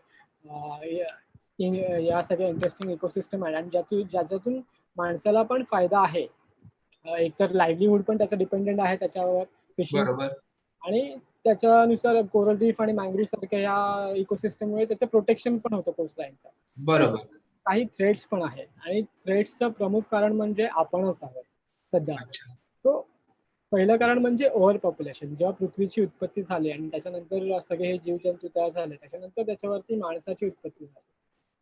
Speaker 2: या सगळ्या इंटरेस्टिंग इकोसिस्टम आहे आणि ज्याच्यातून माणसाला पण फायदा आहे. एकतर लाईव्हलीहूड पण त्याचं डिपेंडेंट आहे त्याच्यावर, फिशिंग.
Speaker 1: बरोबर.
Speaker 2: आणि त्याच्यानुसार कोरल रीफ आणि मँग्रोव्ह सारख्या ह्या इकोसिस्टममुळे त्याचं प्रोटेक्शन पण होतं कोस्टलाईनचं. पण
Speaker 1: बरोबर.
Speaker 2: काही थ्रेट्स पण आहेत आणि थ्रेट्सचं प्रमुख कारण म्हणजे आपणच आहोत सध्या.
Speaker 1: अच्छा.
Speaker 2: तो पहिलं कारण म्हणजे ओव्हर पॉप्युलेशन. जेव्हा पृथ्वीची उत्पत्ती झाली आणि त्याच्यानंतर सगळे हे जीवजंतू तयार झाले, त्याच्यानंतर त्याच्यावरती माणसाची उत्पत्ती झाली.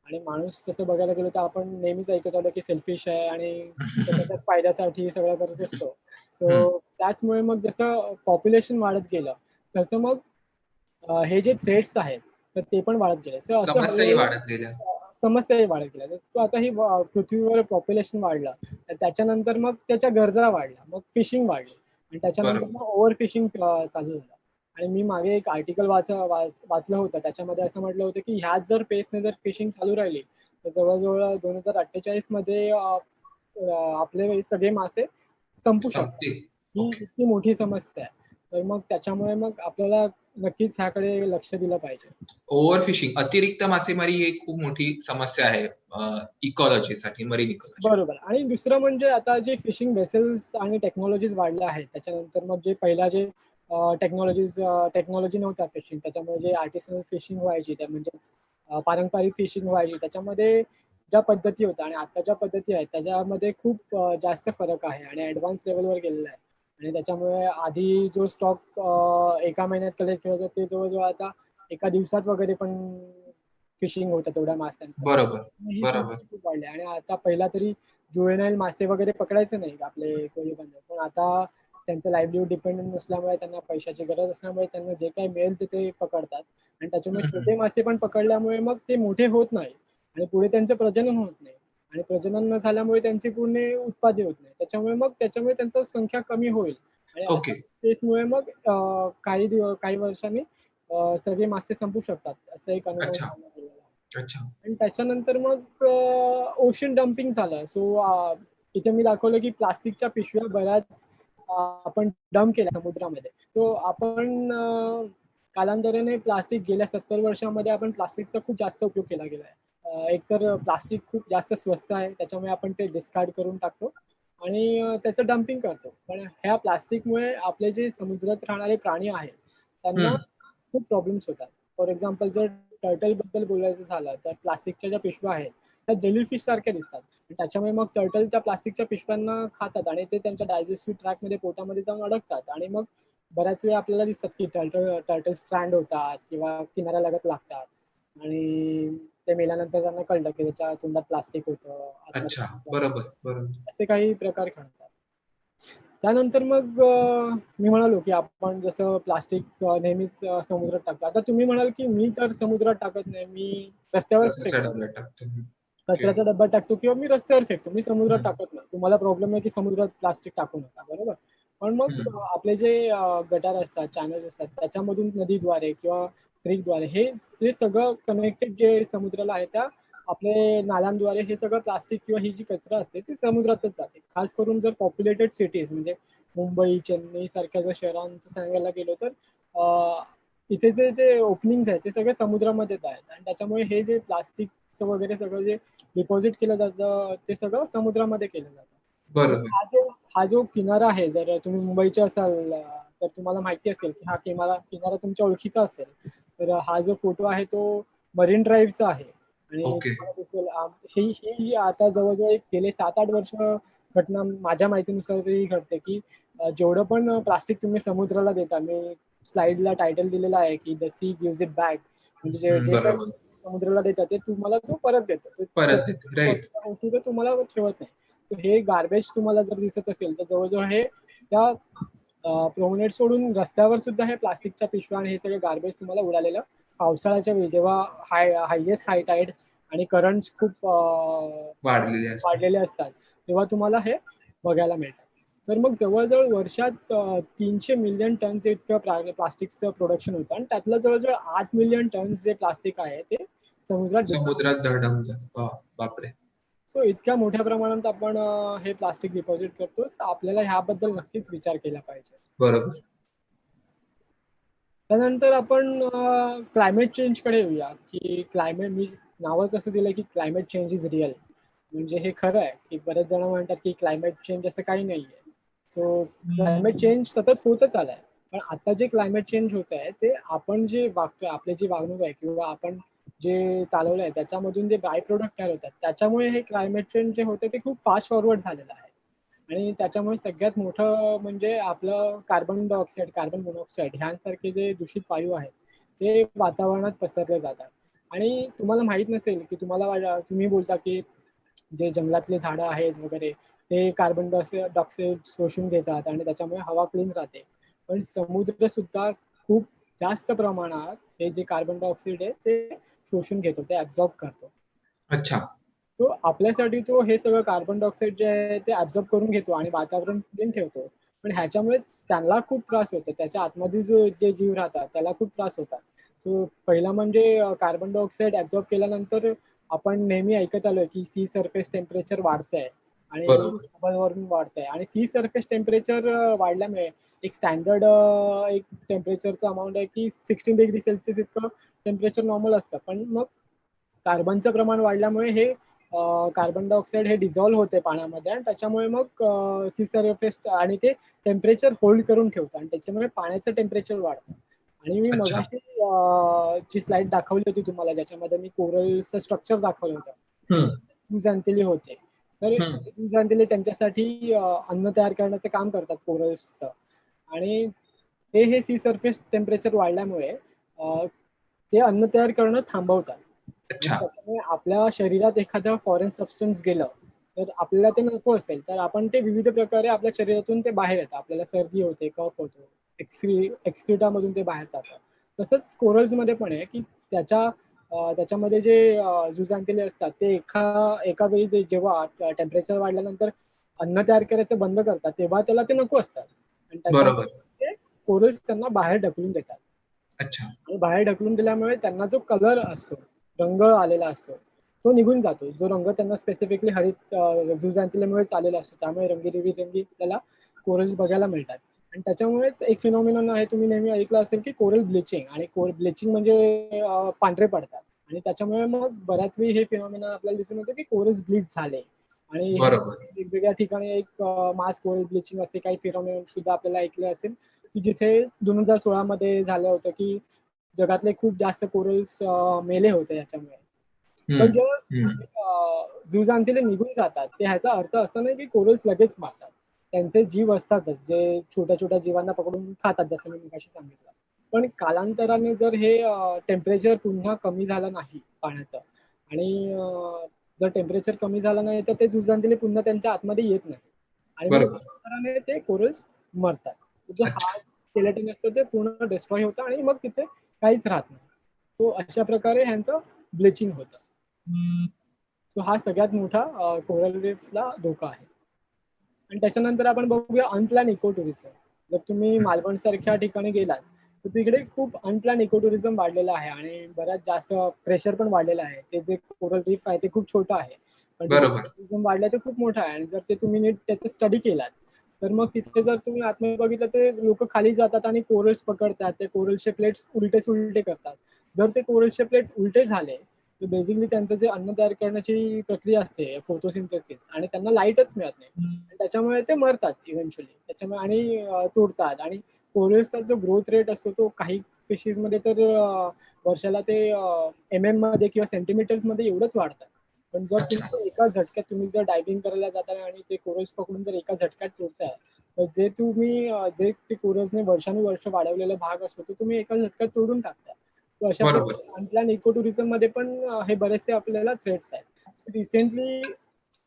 Speaker 2: आणि माणूस तसं बघायला गेलो तर आपण नेहमीच ऐकत आलो की सेल्फिश आहे आणि स्वतःच्या फायद्यासाठी सगळं करत असतो.
Speaker 1: हम्म.
Speaker 2: सो त्याचमुळे मग जसं पॉप्युलेशन वाढत गेलं, तसं मग हे जे थ्रेट्स आहेत, तर ते पण वाढत गेले. सो असं
Speaker 1: समस्याही
Speaker 2: हळू-हळू
Speaker 1: वाढत गेल्या.
Speaker 2: समस्याही वाढत गेल्या. तर आता ही पृथ्वीवर पॉप्युलेशन वाढलं, तर त्याच्यानंतर मग त्याच्या गरजा वाढल्या. मग फिशिंग वाढली आणि त्याच्यानंतर
Speaker 1: बरोबर.
Speaker 2: मग ओव्हर फिशिंग चालू झालं. आणि मी मागे एक आर्टिकल वाचलं होतं. त्याच्यामध्ये असं म्हटलं होतं की ह्याच जर पेसने जर फिशिंग चालू राहिली, तर जवळ-जवळ 2048 मध्ये आपले सगळे मासे संपू शकतात.
Speaker 1: संपतील.
Speaker 2: ही
Speaker 1: ओके.
Speaker 2: इतकी मोठी समस्या आहे. तर मग त्याच्यामुळे मग आपल्याला नक्कीच ह्याकडे लक्ष दिलं पाहिजे.
Speaker 1: ओव्हर फिशिंग, अतिरिक्त मासेमारी ही एक खूप मोठी समस्या आहे इकॉलॉजीसाठी, मरीन इकॉलॉजी.
Speaker 2: बरोबर. आणि दुसरं म्हणजे आता जे फिशिंग वेसल्स आणि टेक्नॉलॉजीज वाढल्या आहेत, त्याच्यानंतर मग जे पहिला जे टेक्नॉलॉजी नव्हता फिशिंग, त्याच्यामुळे जे आर्टिसनल फिशिंग व्हायची, त्या म्हणजेच पारंपरिक फिशिंग व्हायची, त्याच्यामध्ये ज्या पद्धती होत्या आणि आता ज्या पद्धती आहेत त्याच्यामध्ये खूप जास्त फरक आहे आणि ॲडव्हान्स लेव्हलवर गेलेला आहे. आणि त्याच्यामुळे आधी जो स्टॉक एका महिन्यात कलेक्ट होत होता, ते जवळ-जवळ आता एका दिवसात वगैरे पण फिशिंग होतं तेवढ्या मास्यांचं.
Speaker 1: बरोबर,
Speaker 2: ही
Speaker 1: बरोबर.
Speaker 2: समस्या खूप वाढली आणि आता पहिला तरी जुवेनाईल मासे वगैरे पकडायचे नाही आपले कोळी बांधव. पण आता त्यांचं लाईव्हलीहूड डिपेंडंट नसल्यामुळे, त्यांना पैशाची गरज असल्यामुळे त्यांना जे काही मिळेल ते पकडतात आणि त्याच्यामुळे
Speaker 1: हं,
Speaker 2: छोटे मासे पण पकडल्यामुळे मग ते मोठे होत नाही आणि पुढे त्यांचं प्रजनन होत नाही आणि प्रजनन न झाल्यामुळे त्यांची पूर्ण उत्पादन होत नाही. त्याच्यामुळे त्यांची संख्या कमी होईल आणि अशा
Speaker 1: ओके.
Speaker 2: केसमुळे मग काही वर्षांनी सगळे मासे संपू शकतात, असा एक अनुभव
Speaker 1: अच्छा,
Speaker 2: सांगण्यात आलेला आहे.
Speaker 1: अच्छा.
Speaker 2: आणि त्याच्यानंतर मग ओशन डम्पिंग झालं. सो इथे मी दाखवलं की प्लास्टिकच्या पिशव्या बऱ्याच आपण डंप केल्या समुद्रामध्ये. तो आपण कालांतराने प्लास्टिक गेल्या 70 वर्षांमध्ये आपण प्लास्टिकचा खूप जास्त उपयोग केला गेला आहे. एकतर प्लास्टिक खूप जास्त स्वस्त आहे, त्याच्यामुळे आपण ते डिस्कार्ड करून टाकतो आणि त्याचं डंपिंग करतो. पण ह्या प्लास्टिकमुळे आपले जे समुद्रात राहणारे प्राणी आहेत, त्यांना
Speaker 1: हं.
Speaker 2: खूप प्रॉब्लेम्स होतात. फॉर एक्झाम्पल जर टर्टलबद्दल बोलायचं झालं, तर प्लास्टिकच्या ज्या पिशव्या आहेत, त्या जेलीफिश सारख्या दिसतात. त्याच्यामुळे मग टर्टल त्या प्लास्टिकच्या पिशव्यांना खातात आणि ते त्यांच्या डायजेस्टिव्ह ट्रॅकमध्ये पोटामध्ये जाऊन अडकतात आणि मग बऱ्याच वेळा आपल्याला दिसतात की टर्टल स्ट्रँड होतात किंवा किनाऱ्यालगत लागतात आणि ते मेल्यानंतर त्यांना कळलं की त्याच्या तोंडात प्लास्टिक होतं,
Speaker 1: अच्छा.
Speaker 2: आतमध्ये
Speaker 1: बरोबर, बरोबर.
Speaker 2: असे काही प्रकार घडतात. त्यानंतर मग मी म्हणालो की आपण जसं प्लास्टिक नेहमीच समुद्रात टाकतो. आता तुम्ही म्हणाल की मी तर समुद्रात टाकत नाही, मी रस्त्यावरच
Speaker 1: कचऱ्याच्या
Speaker 2: फेकतो.
Speaker 1: डब्यात टाकतो. हं. ओके.
Speaker 2: कचऱ्याचा डब्यात टाकतो किंवा मी रस्त्यावर फेकतो. मी समुद्रात
Speaker 1: हं,
Speaker 2: टाकत नाही. तुम्हाला प्रॉब्लेम आहे की समुद्रात प्लास्टिक टाकू नका, बरोबर? पण मग
Speaker 1: हं.
Speaker 2: आपले जे गटार असतात, चॅनल्स असतात, त्याच्यामधून नदीद्वारे किंवा क्रीकद्वारे हे सगळं कनेक्टेड जे समुद्राला आहे, त्या आपले नाल्यांद्वारे हे सगळं प्लास्टिक किंवा ही जी कचरा असते ती समुद्रातच जाते. खास करून जर पॉप्युलेटेड सिटीज म्हणजे मुंबई, चेन्नई सारख्या जर शहरांचं सांगायला गेलो तर इथेचे जे ओपनिंग्स आहेत ते सगळे समुद्रामध्येच आहेत आणि त्याच्यामुळे हे जे प्लास्टिकचं वगैरे सगळं जे डिपॉझिट केलं जातं ते सगळं समुद्रामध्ये केलं जातं. तर
Speaker 1: बरोबर.
Speaker 2: हा जो किनारा आहे, जर तुम्ही मुंबईचे असाल तर तुम्हाला माहिती असेल की हा किनारा तुमच्या ओळखीचा असेल. तर हा जो फोटो आहे तो मरीन ड्राईव्हचा आहे आणि
Speaker 1: ओके.
Speaker 2: तुम्हाला दिसेल ही आता जवळ-जवळ एक गेले 7-8 वर्ष घटना माझ्या माहितीनुसार तरी घडते की जेवढं पण प्लास्टिक तुम्ही समुद्राला देता, मी स्लाइडला टायटल दिलेलं आहे की the sea gives it back. म्हणजे जे
Speaker 1: हं,
Speaker 2: जे काही
Speaker 1: बरोबर.
Speaker 2: समुद्राला देतात ते तुम्हाला तो परत देतो.
Speaker 1: परत देते. राइट.
Speaker 2: वस्तू ते तुम्हाला ठेवत नाही. तर हे गार्बेज तुम्हाला जर दिसत असेल तर जवळ-जवळ हे त्या प्रोमेनेड सोडून रस्त्यावर सुद्धा हे प्लास्टिकच्या पिशव्या आणि हे सगळे गार्बेज तुम्हाला उडालेलं पावसाळ्याच्या वेळी जेव्हा हायेस्ट हाय टाईड आणि करंट्स खूप
Speaker 1: वाढलेले असतात.
Speaker 2: वाढलेले असतात, तेव्हा तुम्हाला हे बघायला मिळतं. तर मग जवळ-जवळ वर्षात 300 मिलियन टन्स इतकं प्लास्टिकचं प्रोडक्शन होतं आणि त्यातलं जवळ-जवळ 8 मिलियन टन्स जे प्लास्टिक आहे ते समुद्रात डिस्पोज.
Speaker 1: समुद्रात दडवून जातं. बापरे!
Speaker 2: सो इतक्या मोठ्या प्रमाणात आपण हे प्लास्टिक डिपॉझिट करतो. तर आपल्याला ह्याबद्दल नक्कीच विचार केला पाहिजे.
Speaker 1: बरोबर.
Speaker 2: त्यानंतर आपण क्लायमेट चेंजकडे येऊया, की मी नावच असं दिलंय की क्लायमेट चेंज इज रिअल. म्हणजे हे खरं आहे, की बरेच जण म्हणतात की क्लायमेट चेंज असं काही नाहीये. सो क्लायमेट चेंज सतत होतच आलाय. पण आता जे क्लायमेट चेंज होत आहे, ते आपण जे वागतोय, आपली जी वागणूक आहे किंवा आपण जे चालवलंय त्याच्यामधून जे बाय प्रॉडक्ट तयार होतात, त्याच्यामुळे हे क्लायमेट चेंज जे होतं ते खूप फास्ट फॉरवर्ड झालेलं आहे. आणि त्याच्यामुळे सगळ्यात मोठं म्हणजे आपलं कार्बन डायऑक्साईड, कार्बन मोनॉक्साईड ह्यांसारखे जे दूषित वायू आहेत, ते वातावरणात पसरले जातात. आणि तुम्हाला माहीत नसेल, की तुम्ही बोलता, की जे जंगलातले झाडं आहेत वगैरे, ते कार्बन डायऑक्साईड शोषून घेतात आणि त्याच्यामुळे हवा क्लीन राहते. पण समुद्र सुद्धा खूप जास्त प्रमाणात हे जे कार्बन डायऑक्साईड आहे, ते शोषून घेतो, ते ॲब्झॉर्ब करतो.
Speaker 1: अच्छा.
Speaker 2: तो आपल्यासाठी तो हे सगळं कार्बन डायऑक्साईड जे आहे ते ॲब्झॉर्ब करून घेतो आणि वातावरण क्लीन ठेवतो. पण ह्याच्यामुळे त्यांना खूप त्रास होतो. त्याच्या आतमध्ये जे जीव राहतात त्याला खूप त्रास होतात. सो पहिला म्हणजे कार्बन डायऑक्साईड ॲब्झॉर्ब केल्यानंतर आपण नेहमी ऐकत आलोय की सी सरफेस टेम्परेचर वाढतंय आणि
Speaker 1: बरोबर.
Speaker 2: ग्लोबल वॉर्मिंग वाढतंय आणि सी सरफेस टेम्परेचर वाढल्यामुळे एक स्टँडर्ड एक टेम्परेचरचा अमाऊंट आहे की 16 डिग्री सेल्सिअस इतकं टेम्परेचर नॉर्मल असतं. पण मग कार्बनचं प्रमाण वाढल्यामुळे हे कार्बन डायऑक्साईड हे डिझॉल्व्ह होते पाण्यामध्ये आणि त्याच्यामुळे मग सी सरफेस आणि ते टेम्परेचर होल्ड करून ठेवतं आणि त्याच्यामुळे पाण्याचं टेम्परेचर वाढतं. आणि मी
Speaker 1: अच्छा.
Speaker 2: मगाशी जी स्लाइड दाखवली होती तुम्हाला ज्याच्यामध्ये मी कोरलचं स्ट्रक्चर दाखवलं होतं.
Speaker 1: हम्म.
Speaker 2: झुजांतिली होते. तर
Speaker 1: हम्म.
Speaker 2: झुजांतिली त्यांच्यासाठी अन्न तयार करण्याचं काम करतात कोरल्सचं आणि ते हे सी सरफेस टेम्परेचर वाढल्यामुळे ते अन्न तयार करणं थांबवतात. आणि
Speaker 1: अच्छा.
Speaker 2: त्याच्यामुळे आपल्या शरीरात एखादं फॉरेन सबस्टन्स गेलं तर आपल्याला ते नको असेल तर आपण ते विविध प्रकारे आपल्या शरीरातून ते बाहेर येतं. आपल्याला सर्दी होते, कफ होतो, एक्सक्रिटामधून ते बाहेर जातं. तसंच कोरल्समध्ये पण आहे की त्याच्यामध्ये जे झुजांतिले असतात ते एका वेळी जेव्हा टेम्परेचर वाढल्यानंतर अन्न तयार करायचं बंद करतात तेव्हा त्याला ते नको असतात आणि
Speaker 1: बरोबर.
Speaker 2: त्याच्यामुळे ते कोरल्स त्यांना बाहेर ढकलून देतात.
Speaker 1: अच्छा.
Speaker 2: आणि बाहेर ढकलून दिल्यामुळे त्यांना जो कलर असतो, रंग आलेला असतो, तो निघून जातो. जो रंग त्यांना स्पेसिफिकली हरित झुजांतिलेमुळेच आलेला असतो. त्यामुळे रंगीबेरंगी त्याला कोरल्स बघायला मिळतात. आणि त्याच्यामुळेच एक फिनॉमिनॉन आहे तुम्ही नेहमी ऐकलं असेल की कोरल ब्लिचिंग आणि ब्लिचिंग म्हणजे पांढरे पडतात. आणि त्याच्यामुळे मग बऱ्याच वेळी हे फिनॉमिनॉन आपल्याला दिसून येतं की कोरल्स ब्लीच झाले. आणि हे
Speaker 1: बरोबर.
Speaker 2: वेगवेगळ्या ठिकाणी एक मास कोरल ब्लिचिंग असे काही फिनॉमिनॉन सुद्धा आपल्याला ऐकले असेल की जिथे 2016 मध्ये झालं होतं की जगातले खूप जास्त कोरल्स मेले होते याच्यामुळे. पण
Speaker 1: हम्म. हम्म.
Speaker 2: जेव्हा झुजांतिले निघून जातात ते ह्याचा अर्थ असा नाही की कोरल्स लगेच मारतात. त्यांचे जीव असतातच जे छोट्या छोट्या जीवांना पकडून खातात जसं मी मगाशी सांगितलं. पण कालांतराने जर हे टेम्परेचर पुन्हा कमी झालं नाही पाण्याचं आणि जर टेम्परेचर कमी झालं नाही तर ते झुजांतिले पुन्हा त्यांच्या आतमध्ये येत नाही आणि मग
Speaker 1: बरोबर.
Speaker 2: कालांतराने ते कोरल्स मरतात. जो
Speaker 1: अच्छा.
Speaker 2: हार्ड स्केलेटन असतं ते पूर्ण डिस्ट्रॉय होतं आणि मग तिथे काहीच राहत नाही. तो अशा प्रकारे ह्यांचं ब्लिचिंग होतं. सो हा सगळ्यात मोठा कोरल रीफला धोका आहे. आणि त्याच्यानंतर आपण बघूया अनप्लॅन इको टुरिझम. जर तुम्ही मालवण सारख्या ठिकाणी गेलात तर तिकडे खूप अनप्लॅन इको टुरिझम वाढलेलं आहे आणि बऱ्याच जास्त प्रेशर पण वाढलेलं आहे. ते जे कोरल रीफ आहे ते खूप छोटं आहे. पण तिथे
Speaker 1: बरोबर.
Speaker 2: टुरिझम वाढलं ते खूप मोठं आहे आणि जर ते तुम्ही नीट त्याचा स्टडी केलात तर मग तिथे जर तुम्ही आतमध्ये बघितलं तर लोक खाली जातात आणि कोरल्स पकडतात. ते कोरलचे प्लेट्स उलटे सुलटे करतात. जर ते कोरलचे प्लेट उलटे झाले तर बेसिकली त्यांचं जे अन्न तयार करण्याची प्रक्रिया असते फोटोसिंथेसिस आणि त्यांना लाईटच मिळत नाही. आणि त्याच्यामुळे ते मरतात इव्हेंच्युअली. त्याच्यामुळे आणि तुटतात आणि कोरल्सचा जो ग्रोथ रेट असतो तो काही स्पेशीज मध्ये तर वर्षाला ते MM मध्ये किंवा सेंटीमीटर्स मध्ये एवढंच वाढतात. पण जर
Speaker 1: अच्छा.
Speaker 2: तुम्ही एका झटक्यात तुम्ही जर डायव्हिंग करायला जाताय आणि ते कोरल्स पकडून जर एका झटक्यात तोडताय तर जे ते कोरल्सने वर्षानुवर्ष वाढवलेला भाग असतो तो तुम्ही एका झटक्यात तोडून टाकताय. तर अशा
Speaker 1: बरोबर.
Speaker 2: प्रकारे अनप्लॅन इको टुरिझम मध्ये पण हे बरेचसे आपल्याला थ्रेट्स आहेत. रिसेंटली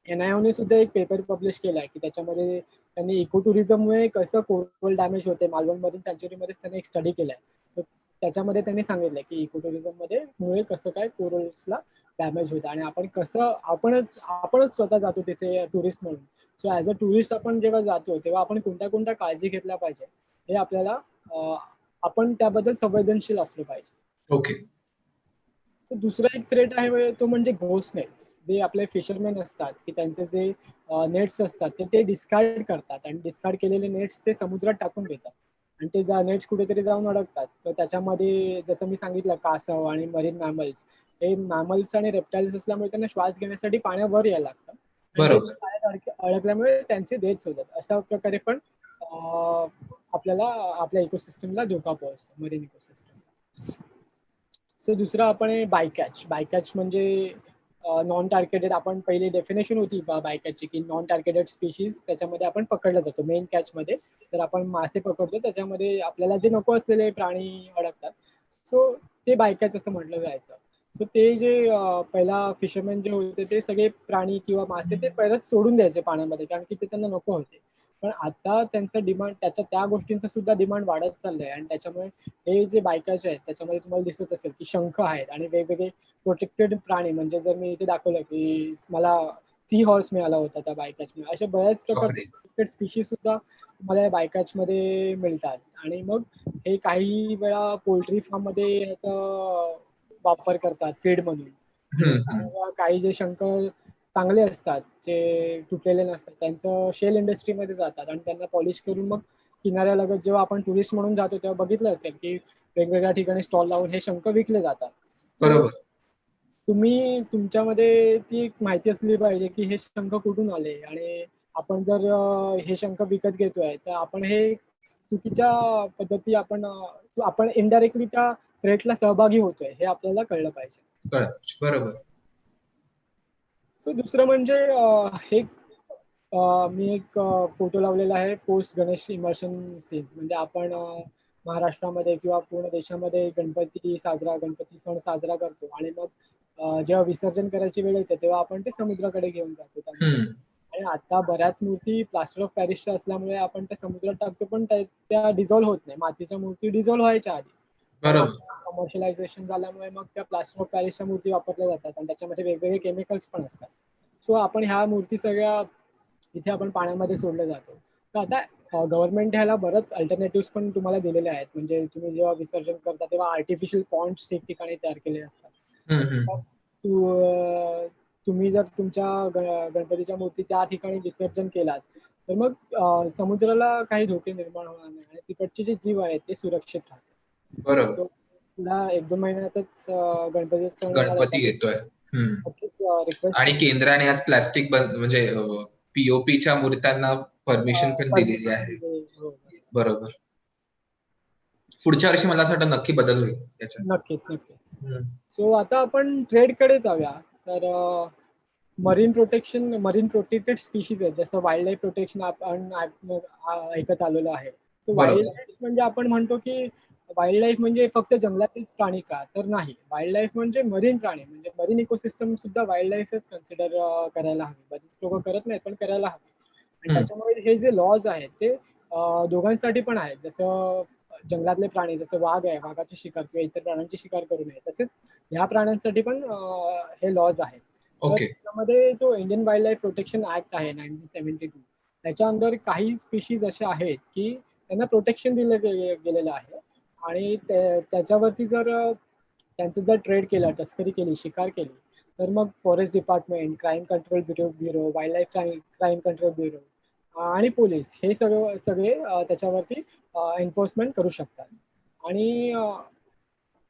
Speaker 2: NIO सुद्धा एक पेपर पब्लिश केलाय की त्याच्यामध्ये त्यांनी इको टुरिझममुळे कसं कोरल डॅमेज होते मालवण मरीन सँच्युरीमध्येच त्यांनी एक स्टडी केलाय. तर त्याच्यामध्ये त्यांनी सांगितलंय की इको टुरिझम मध्ये मुळे कसं काय कोरल्सला डॅमेज होतं आणि आपणच स्वतः जातो तिथे टुरिस्ट म्हणून. सो ऍज अ टुरिस्ट आपण जेव्हा जातो तेव्हा आपण कोणत्या कोणत्या काळजी घेतल्या पाहिजे हे आपल्याला आपण त्याबद्दल संवेदनशील असलं पाहिजे.
Speaker 1: ओके.
Speaker 2: तर दुसरा एक थ्रेट आहे तो म्हणजे घोस्ट नेट. जे आपले फिशरमॅन असतात की त्यांचे जे नेट्स असतात ते डिस्कार्ड करतात आणि डिस्कार्ड केलेले नेट्स ते समुद्रात टाकून देतात आणि ते नेट्स कुठेतरी जाऊन अडकतात. तर त्याच्यामध्ये जसं मी सांगितलं कासव आणि मरीन मॅमल्स हे मॅमल्स आणि रेप्टाइल्स असल्यामुळे त्यांना श्वास घेण्यासाठी पाण्यावर यायला लागतं आणि ते
Speaker 1: बरोबर.
Speaker 2: पाण्यात अडकल्यामुळे त्यांचे डेथ्स होतात. अशा प्रकारे पण आपल्याला आपल्या इकोसिस्टमला धोका पोहोचतो मरीन इकोसिस्टम. सो दुसरं आपण आहे बायकॅच म्हणजे नॉन टार्गेटेड. आपण पहिली डेफिनेशन होती बायकॅचची की नॉन टार्गेटेड स्पीशीज त्याच्यामध्ये आपण पकडला जातो. मेन कॅच मध्ये तर आपण मासे पकडतो त्याच्यामध्ये आपल्याला जे नको असलेले प्राणी अडकतात. सो ते बायकॅच असं म्हटलं जायचं. सो ते जे पहिला फिशरमॅन जे होते ते सगळे प्राणी किंवा मासे ते परत सोडून द्यायचे पाण्यामध्ये कारण की ते त्यांना नको होते. पण आता त्यांचं डिमांड त्या गोष्टींचा सुद्धा डिमांड वाढत चाललंय आणि त्याच्यामुळे हे जे बायकॅच आहेत त्याच्यामध्ये तुम्हाला दिसत असेल की शंख आहेत आणि वेगवेगळे प्रोटेक्टेड प्राणी म्हणजे जर मी इथे दाखवलं की मला सी हॉर्स मिळाला होता त्या बायकॅच मध्ये. अशा बऱ्याच प्रकारचे
Speaker 1: बापरे.
Speaker 2: प्रोटेक्टेड स्पीशीज सुद्धा तुम्हाला या बायकॅच मध्ये मिळतात आणि मग हे काही वेळा पोल्ट्री फार्म मध्ये ह्याचा वापर करतात फीड म्हणून आणि
Speaker 1: हम्म.
Speaker 2: काही वेळा काही जे शंख चांगले असतात, जे तुटलेले नसतात, त्यांचं शेल इंडस्ट्रीमध्ये जातात आणि त्यांना पॉलिश करून मग किनाऱ्यालगत जेव्हा आपण टुरिस्ट म्हणून जातो तेव्हा बघितलं असेल की वेगवेगळ्या ठिकाणी स्टॉल लावून हे शंख विकले जातात. सो
Speaker 1: बरोबर.
Speaker 2: तुम्ही तुमच्यामध्ये ती एक माहिती असली पाहिजे की हे शंख कुठून आले आणि आपण जर हे शंख विकत घेतोय तर आपण हे चुकीच्या पद्धती आपण इनडायरेक्टली त्या थ्रेटला सहभागी होतोय हे आपल्याला कळलं पाहिजे.
Speaker 1: कळलं. बरोबर.
Speaker 2: सो दुसरं म्हणजे हे मी एक फोटो लावलेला आहे पोस्ट गणेश इमर्शन सीन. म्हणजे आपण महाराष्ट्रामध्ये किंवा पूर्ण देशामध्ये गणपती सण साजरा करतो आणि मग जेव्हा विसर्जन करायची वेळ येते तेव्हा आपण ते समुद्राकडे घेऊन जातो त्या मूर्ती.
Speaker 1: हम्म.
Speaker 2: आणि आता बऱ्याच मूर्ती प्लास्टर ऑफ पॅरिसच्या असल्यामुळे आपण त्या समुद्रात टाकतो पण त्या डिझॉल्व्ह होत नाही. मातीच्या मूर्ती डिझॉल्व्ह व्हायच्या आधी. पण
Speaker 1: बरोबर.
Speaker 2: आता कमर्शियलायझेशन झाल्यामुळे मग त्या प्लास्टर ऑफ पॅरिसच्या मूर्ती वापरल्या जातात आणि त्याच्यामध्ये वेगवेगळे केमिकल्स पण असतात. सो आपण ह्या मूर्ती सगळ्या इथे आपण पाण्यामध्ये सोडलं जातो. तर आता गव्हर्नमेंट ह्याला बरंच अल्टरनेटिव्ह पण तुम्हाला दिलेले आहेत. म्हणजे तुम्ही जेव्हा विसर्जन करता तेव्हा आर्टिफिशियल पॉन्ड्स ठिकठिकाणी तयार केले असतात.
Speaker 1: हम्म.
Speaker 2: तुम्ही जर तुमच्या गणपतीच्या मूर्ती त्या ठिकाणी विसर्जन केलात तर मग समुद्राला काही धोके निर्माण होणार नाही आणि तिकडचे जे जीव आहेत ते सुरक्षित राहतात.
Speaker 1: बरोबर.
Speaker 2: सो पुन्हा 1-2 महिन्यातच गणपतीचा सण येणार आहे.
Speaker 1: गणपती येतोय.
Speaker 2: नक्कीच रिक्वेस्ट
Speaker 1: आणि केंद्राने आज प्लास्टिक बंद म्हणजे पीओपीच्या मूर्त्यांना परमिशन पण दिलेली आहे. बरोबर. पुढच्या वर्षी मला असं वाटतं नक्की बदल होईल याच्यात.
Speaker 2: नक्कीच. सो आता आपण ट्रेडकडे जाऊया. तर मरीन प्रोटेक्टेड स्पीशीज आहेत जसं वाईल्ड लाईफ प्रोटेक्शन आपण ऐकत आलेलो आहे. तर वाईल्ड लाईफ म्हणजे आपण म्हणतो की वाईल्ड लाईफ म्हणजे फक्त जंगलातील प्राणी का? तर नाही. वाईल्ड लाईफ म्हणजे मरीन प्राणी म्हणजे मरीन इकोसिस्टम सुद्धा वाईल्ड लाईफच कन्सिडर करायला हवी. बरीच लोक करत नाहीत पण करायला हवी. आणि त्याच्यामुळे हे जे लॉज आहेत ते दोघांसाठी पण आहेत. जसं जंगलातले प्राणी जसं वाघ आहे, वाघाची शिकार किंवा इतर प्राण्यांची शिकार करू नये. तसेच ह्या प्राण्यांसाठी पण हे लॉज आहेत. तर त्यामध्ये जो Indian wild life protection act आहे 1972 त्याच्या अंदर काही स्पीशीज अशा आहेत की त्यांना प्रोटेक्शन दिलं गेलेलं आहे आणि त्याच्यावरती जर त्यांचं जर ट्रेड केलं, तस्करी केली, शिकार केली तर मग forest department, crime control bureau, wild life crime control bureau आणि पोलीस हे सगळे त्याच्यावरती एन्फोर्समेंट करू शकतात. आणि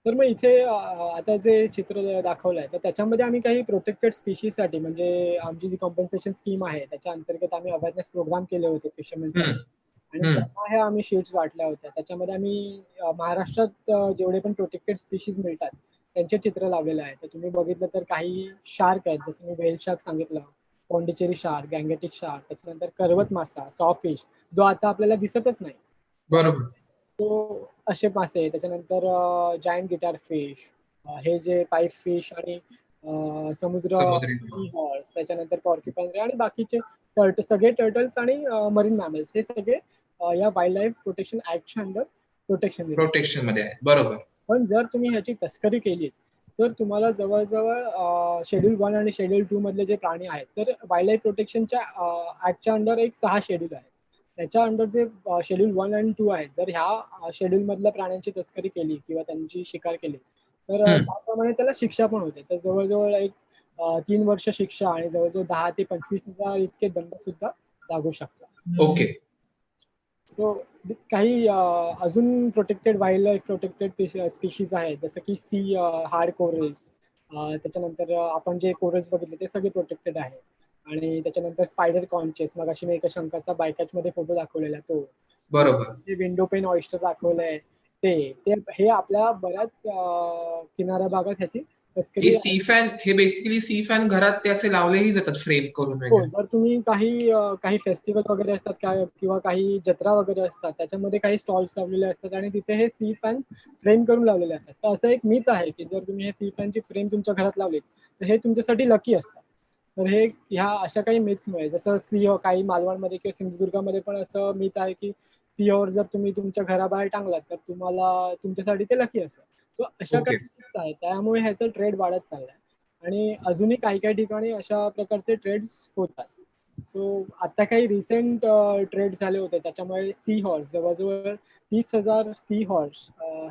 Speaker 2: तर मग इथे आता जे चित्र दाखवलंय तर त्याच्यामध्ये आम्ही काही प्रोटेक्टेड स्पीशीजसाठी म्हणजे आमची जी कॉम्पन्सेशन स्कीम आहे त्याच्या अंतर्गत आम्ही अवेअरनेस प्रोग्राम केले होते फिशरमॅनसाठी आणि त्यांना ह्या आम्ही शीट्स वाटल्या होत्या. त्याच्यामध्ये आम्ही महाराष्ट्रात जेवढे पण प्रोटेक्टेड स्पीशीज मिळतात त्यांचे चित्र लावलेले आहेत. तर तुम्ही बघितलं तर काही शार्क आहेत जसं मी व्हेल शार्क सांगितलं, पॉंडिचेरी शार्क, गँगेटिक शार्क, त्याच्यानंतर करवत मासा, सॉफिश जो आता आपल्याला दिसतच नाही.
Speaker 1: बरोबर.
Speaker 2: तो असे मासे, त्याच्यानंतर जायंट गिटार फिश, हे जे पाईप फिश आणि समुद्र सी हॉर्स, त्याच्यानंतर पॉर्क्युपाइन आणि बाकीचे सगळे टर्टल्स आणि मरीन मॅमल्स हे सगळे या वाईल्ड लाईफ प्रोटेक्शन ऍक्टच्या अंडर
Speaker 1: प्रोटेक्शन मध्ये आहे. बरोबर.
Speaker 2: पण जर तुम्ही ह्याची तस्करी केली तर तुम्हाला जवळजवळ शेड्यूल 1 आणि शेड्यूल 2 मधले जे प्राणी आहेत तर वाईल्ड लाईफ प्रोटेक्शनच्या ऍक्टच्या अंडर एक 6 शेड्यूल आहेत. त्याच्या अंडर जे शेड्यूल 1 आणि 2 आहेत जर ह्या शेड्यूल मधल्या प्राण्यांची तस्करी केली किंवा त्यांची शिकार केली तर त्याप्रमाणे त्याला शिक्षा पण होते. तर जवळजवळ एक 3 वर्ष शिक्षा आणि जवळजवळ 10 ते 25,000 इतके दंड सुद्धा लागू शकतात.
Speaker 1: ओके.
Speaker 2: सो काही अजून protected wild life protected species आहेत जसं की सी हार्ड कोरल्स, त्याच्यानंतर आपण जे कोरल्स बघितले ते सगळे प्रोटेक्टेड आहेत. आणि त्याच्यानंतर स्पायडर कॉन्चेस, मग अशी मी एका शंखाचा बायकॅच मध्ये फोटो दाखवलेला तो.
Speaker 1: बरोबर.
Speaker 2: जे विंडो पेन ऑयस्टर दाखवलंय ते हे आपल्या बऱ्याच किनाऱ्या भागात ह्याची तस्करी.
Speaker 1: हे बेसिकली सी फॅन घरात ते असे लावलेही जातात फ्रेम करून
Speaker 2: हो,
Speaker 1: वगैरे.
Speaker 2: जर तुम्ही काही फेस्टिवल वगैरे असतात किंवा काही जत्रा वगैरे असतात त्याच्यामध्ये काही स्टॉल्स लावलेले असतात आणि तिथे हे सी फॅन फ्रेम करून लावलेले असतात. तर असं एक मिथ आहे की जर तुम्ही हे सी फॅनची फ्रेम तुमच्या घरात लावली तर हे तुमच्यासाठी लकी असतात. तर हे ह्या अशा काही मिथ्समुळे जसं सिंह काही मालवणमध्ये किंवा सिंधुदुर्गामध्ये पण असं मिथ आहे की सिंहावर जर तुम्ही तुमच्या घराबाहेर टांगलात तर तुमच्यासाठी ते लकी असतं. तर अशा काही मिथ्स आहेत त्यामुळे ह्याचं ट्रेड वाढत चाललाय आणि अजूनही काही ठिकाणी अशा प्रकारचे ट्रेड्स होतात. सो आता काही रिसेंट ट्रेड झाले होते त्याच्यामुळे सी हॉर्स जवळजवळ 30,000 सी हॉर्स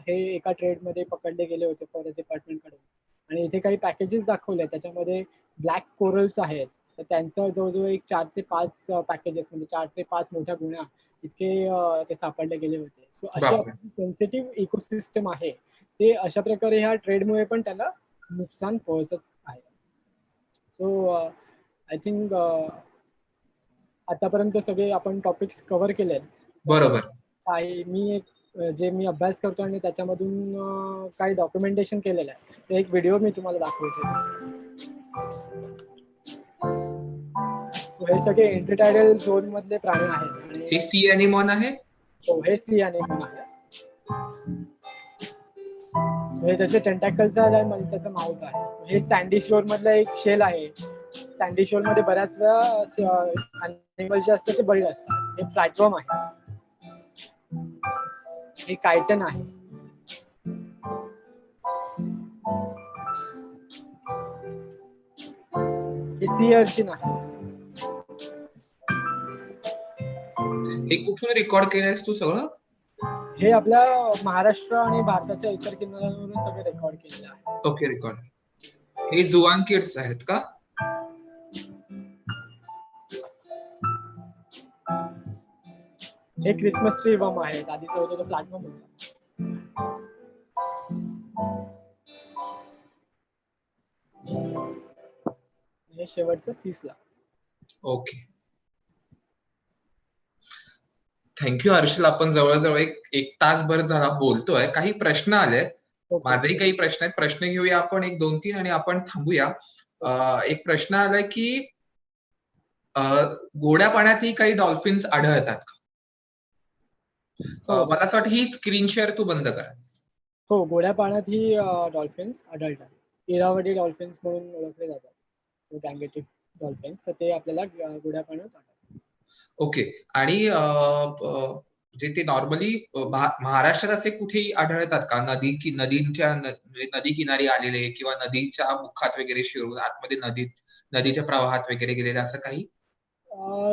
Speaker 2: हे एका ट्रेडमध्ये पकडले गेले होते फॉरेस्ट डिपार्टमेंटकडून. आणि इथे काही पॅकेजेस दाखवले त्याच्यामध्ये ब्लॅक कोरल्स आहेत, तर त्यांचं जवळजवळ एक 4 ते 5 पॅकेजेस म्हणजे 4 ते 5 मोठ्या गुन्ह्या इतके ते सापडले गेले होते. सो अशी
Speaker 1: बापरे.
Speaker 2: आपली सेन्सिटिव्ह इकोसिस्टम आहे. ते अशा प्रकारे ह्या ट्रेडमुळे पण त्याला नुकसान पोहोचत आहे. सो आय थिंक आतापर्यंत सगळे आपण टॉपिक्स कव्हर केले. तर
Speaker 1: बरोबर.
Speaker 2: काही मी एक जे मी अभ्यास करतो आणि त्याच्यामधून काही डॉक्युमेंटेशन केलेलं आहे. ते एक व्हिडिओ मी तुम्हाला दाखवतो. हे सगळे इंटरटायडल झोन मधले प्राणी आहेत.
Speaker 1: हे सी अॅनिमॉन आहे.
Speaker 2: हो, हे सी अॅनिमॉन आहे. हे त्याचे टेंटॅकल्स आहे आणि त्याचं माउथ आहे. हे सँडी शोर मधला एक शेल आहे. सँडी शोर मध्ये बऱ्याच वेळा अॅनिमल जे असतात ते बळी असतात. हे प्लॅटफॉर्म आहे. हे कायटन आहे. हे सी अर्चिन आहे.
Speaker 1: हे कुठून रेकॉर्ड केलंयस तू सगळं?
Speaker 2: हे आपल्या महाराष्ट्र आणि भारताच्या इतर किनाऱ्यांवरून सगळे रेकॉर्ड केलेलं आहे.
Speaker 1: Okay, record. हे जुआन किड्स आहेत का?
Speaker 2: हे क्रिसमस ट्री वर्म आहेत. आधीचा होता तो प्लॅटफॉर्म होता. हे शेवटचं सीसला.
Speaker 1: Okay, thank you Harshal. आपण जवळजवळ एक तासभर झाला बोलतोय. काही प्रश्न आले, माझेही काही प्रश्न आहेत. प्रश्न घेऊया आपण 1-2-3 आणि आपण थांबूया. एक प्रश्न आलाय की गोड्या पाण्यातही काही डॉल्फिन्स आढळतात का? मला असं वाटतं ही स्क्रीन शेअर तू बंद करा.
Speaker 2: हो, गोड्या पाण्यात ही डॉल्फिन्स आढळतात. इरावडी डॉल्फिन्स म्हणून ओळखले जातात. गँगेटिक डॉल्फिन्स, तर ते आपल्याला गोड्या पाण्यात आढळतात.
Speaker 1: ओके. आणि जे ते नॉर्मली महाराष्ट्रात असे कुठेही आढळतात का? नदी किनारी आलेले किंवा नदीच्या मुखात वगैरे शिरून आतमध्ये नदीच्या प्रवाहात वगैरे गेलेले असं काही?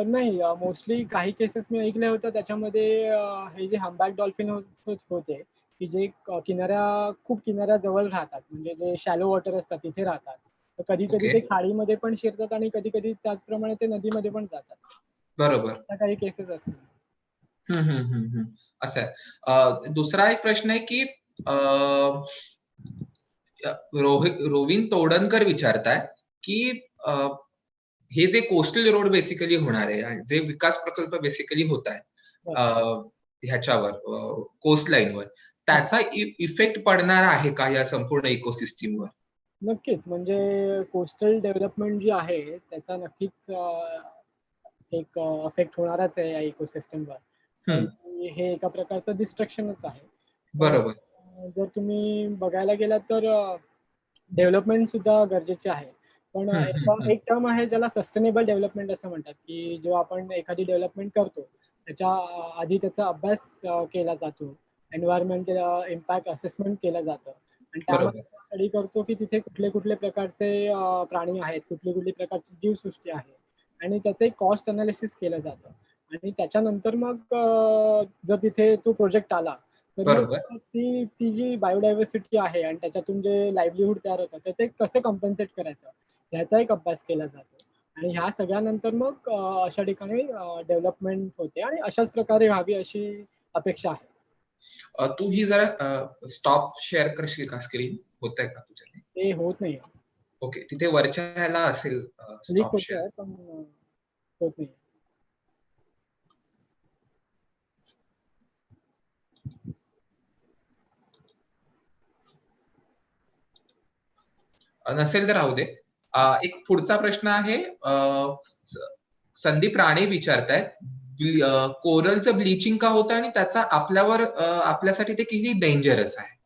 Speaker 2: नाही, मोस्टली काही केसेस मी ऐकल्या होत्या. त्याच्यामध्ये हे जे हम्बॅक डॉल्फिन होते की जे खूप किनाऱ्याजवळ राहतात, म्हणजे जे शॅलो वॉटर असतात तिथे राहतात. तर कधी-कधी ते खाडीमध्ये पण शिरतात आणि कधी-कधी त्याचप्रमाणे ते नदीमध्ये पण जातात.
Speaker 1: बरोबर.
Speaker 2: काही केसेस असतात.
Speaker 1: असं आहे. दुसरा एक प्रश्न आहे की रोविन तोडणकर विचारताय की हे जे कोस्टल रोड बेसिकली होणार आहे, जे विकास प्रकल्प बेसिकली होत आहे ह्याच्यावर कोस्ट लाईनवर, त्याचा इफेक्ट पडणार आहे का या संपूर्ण इकोसिस्टीमवर?
Speaker 2: नक्कीच. म्हणजे कोस्टल डेव्हलपमेंट जी आहे त्याचा नक्कीच एक इफेक्ट होणारच आहे या इकोसिस्टमवर. कारण हे एका प्रकारचं डिस्ट्रक्शनच आहे.
Speaker 1: बरोबर.
Speaker 2: जर तुम्ही बघायला गेलात तर डेव्हलपमेंट सुद्धा गरजेचे आहे. पण एक टर्म आहे ज्याला सस्टेनेबल डेव्हलपमेंट असं म्हणतात, की जेव्हा आपण एखादी डेव्हलपमेंट करतो त्याच्या आधी त्याचा अभ्यास केला जातो. एन्व्हायरमेंटल इम्पॅक्ट असेसमेंट केलं जातं आणि त्यामध्ये स्टडी करतो की तिथे कुठले प्रकारचे प्राणी आहेत, कुठली प्रकारची जीवसृष्टी आहे आणि त्याचं एक कॉस्ट अनालिसिस केलं जातं आणि त्याच्यानंतर मग जर तिथे तो प्रोजेक्ट आला तर मग ती जी बायोडायव्हर्सिटी आहे आणि त्याच्यातून जे लाईव्हलीहूड तयार होतं तर ते कसं कॉम्पन्सेट करायचं ह्याचा एक अभ्यास केला जातो आणि ह्या सगळ्यानंतर मग अशा ठिकाणी डेव्हलपमेंट होते आणि अशाच प्रकारे व्हावी अशी अपेक्षा आहे.
Speaker 1: तू ही जरा स्टॉप शेअर करशील का? स्क्रीन होत आहे का तुझ्याने?
Speaker 2: ते होत नाही.
Speaker 1: ओके, तिथे वरच्या ह्याला असेल स्टॉप शेअर.
Speaker 2: पण होत नाही.
Speaker 1: नसेल तर राहू दे. एक पुढचा प्रश्न आहे. संदीप राणे विचारतायत, कोरलचं ब्लिचिंग का होतं आणि त्याचा आपल्यासाठी ते किती डेंजरस आहे?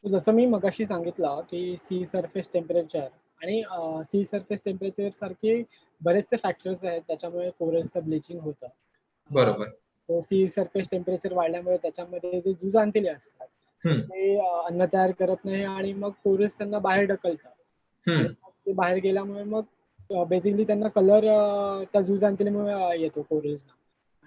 Speaker 2: जसं मी मगाशी सांगितलं की सी सरफेस टेम्परेचर आणि सी सरफेस टेम्परेचर सारखे बरेचसे फॅक्टर्स आहेत त्याच्यामुळे कोरल्सचं ब्लिचिंग होतं.
Speaker 1: बरोबर.
Speaker 2: तो सी सरफेस टेम्परेचर वाढल्यामुळे त्याच्यामध्ये जे झुजांतिले असतात ते अन्न तयार करत नाही आणि मग कोरल्स त्यांना बाहेर ढकलतात आणि ते बाहेर गेल्यामुळे मग बेसिकली त्यांना कलर त्या झुजांतिलेमुळे येतो कोरल्सना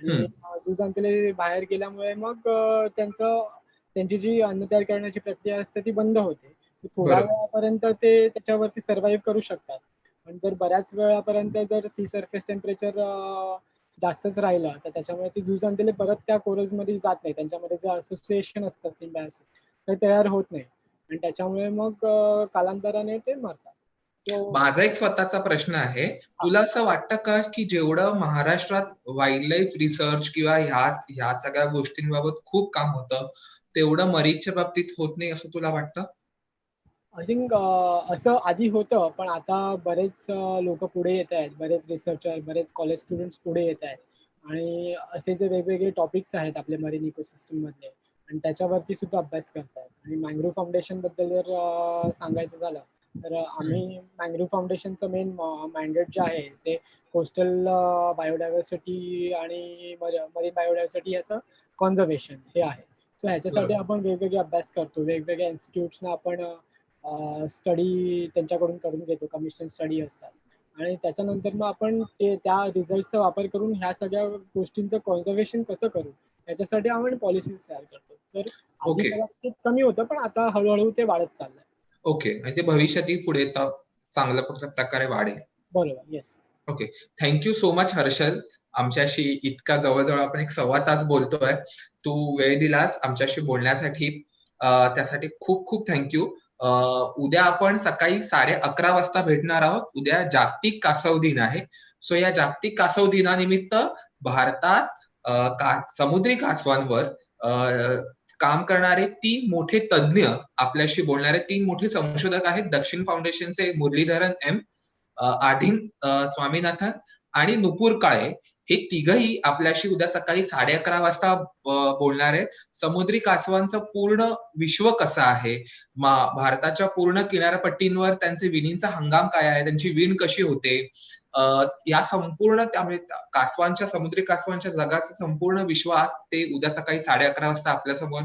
Speaker 2: आणि झुजांतिले बाहेर गेल्यामुळे मग त्यांची जी अन्न तयार करण्याची प्रक्रिया असते ती बंद होते. थोड्या वेळापर्यंत ते त्याच्यावरती सर्व्हाइव्ह करू शकतात पण जर बऱ्याच वेळापर्यंत जर सी सरफेस टेम्परेचर जास्तच राहिलं तर त्याच्यामुळे ती झुजांतले परत त्या कोरल्समध्ये जात नाही, त्यांच्यामध्ये जे असोसिएशन असतं सिम्बायोसिस ते तयार होत नाही आणि त्याच्यामुळे मग कालांतराने ते मरतात.
Speaker 1: माझा एक स्वतःचा प्रश्न आहे, तुला असं वाटतं का की जेवढं महाराष्ट्रात वाईल्ड लाईफ रिसर्च किंवा ह्या सगळ्या गोष्टींबाबत खूप काम होतं तेवढं मरीनच्या बाबतीत होत नाही असं तुला वाटतं?
Speaker 2: आय थिंक असं आधी होतं, पण आता बरेच लोक पुढे येत आहेत, बरेच रिसर्चर, बरेच कॉलेज स्टुडंट्स पुढे येत आहेत आणि असे जे वेगवेगळे टॉपिक्स आहेत आपले मरीन इकोसिस्टम मधले आणि त्याच्यावरती सुद्धा अभ्यास करतात. आणि मँग्रोव्ह फाउंडेशन बद्दल जर सांगायचं झालं तर आम्ही मँग्रोव्ह फाउंडेशनचं मेन मॅन्डेट जे आहे ते कोस्टल बायोडायव्हर्सिटी आणि मरीन बायोडायव्हर्सिटी याचं कॉन्झर्वेशन हे आहे. सो ह्याच्यासाठी
Speaker 1: बरोबर.
Speaker 2: आपण वेगवेगळे अभ्यास करतो, वेगवेगळ्या इन्स्टिट्यूट्सना आपण स्टडी त्यांच्याकडून करून घेतो, कमिशन स्टडी असतात आणि त्याच्यानंतर मग आपण ते त्या रिझल्टचा वापर करून ह्या सगळ्या गोष्टींचं कॉन्झर्वेशन कसं करू याच्यासाठी आपण पॉलिसीज तयार करतो. तर आधी
Speaker 1: ओके.
Speaker 2: कदाचित कमी होतं, पण आता हळूहळू ते वाढत चाललंय.
Speaker 1: ओके, म्हणजे भविष्यातही पुढे चांगल्या प्रकारे वाढेल.
Speaker 2: बरोबर. Yes.
Speaker 1: Okay. Thank you so much Harshal. आमच्याशी इतका जवळजवळ आपण एक 1.25 तास बोलतोय. तू वेळ दिलास आमच्याशी बोलण्यासाठी. त्यासाठी खूप खूप थँक्यू. उद्या आपण सकाळी 11:30 वाजता भेटणार आहोत. उद्या जागतिक कासव दिन आहे. सो या जागतिक कासव दिनानिमित्त भारतात समुद्री कासवांवर काम करणारे 3 मोठे तज्ञ आपल्याशी बोलणारे 3 मोठे संशोधक आहेत. दक्षिण फाउंडेशनचे मुरलीधरन एम, आढीन स्वामीनाथन आणि नुपूर काळे, हे तिघही आपल्याशी उद्या सकाळी 11:30 वाजता बोलणार आहेत. समुद्री कासवांचं पूर्ण विश्व कसं आहे, भारताच्या पूर्ण किनारपट्टींवर त्यांचे विणींचा हंगाम काय आहे, त्यांची विण कशी होते, या संपूर्ण त्यामुळे समुद्री कासवांच्या जगाचा संपूर्ण विश्वास ते उद्या सकाळी 11:30 वाजता आपल्यासमोर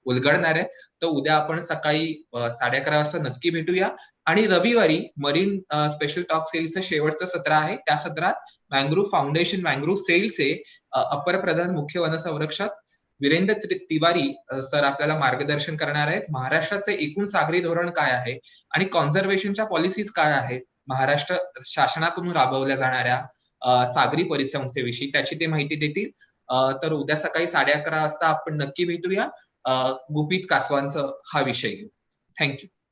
Speaker 1: उलगडणार आहे. तर उद्या आपण सकाळी 11:30 वाजता नक्की भेटूया. आणि रविवारी मरीन स्पेशल टॉक सिरीजचं शेवटचं सत्र आहे. त्या सत्रात मँग्रोव्ह फाउंडेशन, मँग्रोव्ह सेलचे अपर प्रधान मुख्य वनसंरक्षक वीरेंद्र तिवारी सर आपल्याला मार्गदर्शन करणार आहेत. महाराष्ट्राचे एकूण सागरी धोरण काय आहे आणि कॉन्झर्वेशनच्या पॉलिसीज काय आहेत, महाराष्ट्र शासनाकडून राबवल्या जाणाऱ्या सागरी परिसंस्थेविषयी त्याची ते माहिती देतील. तर उद्या सकाळी 11:30 वाजता आपण नक्की भेटूया. गुपित कासवांचा हा विषय घेऊ. थँक्यू.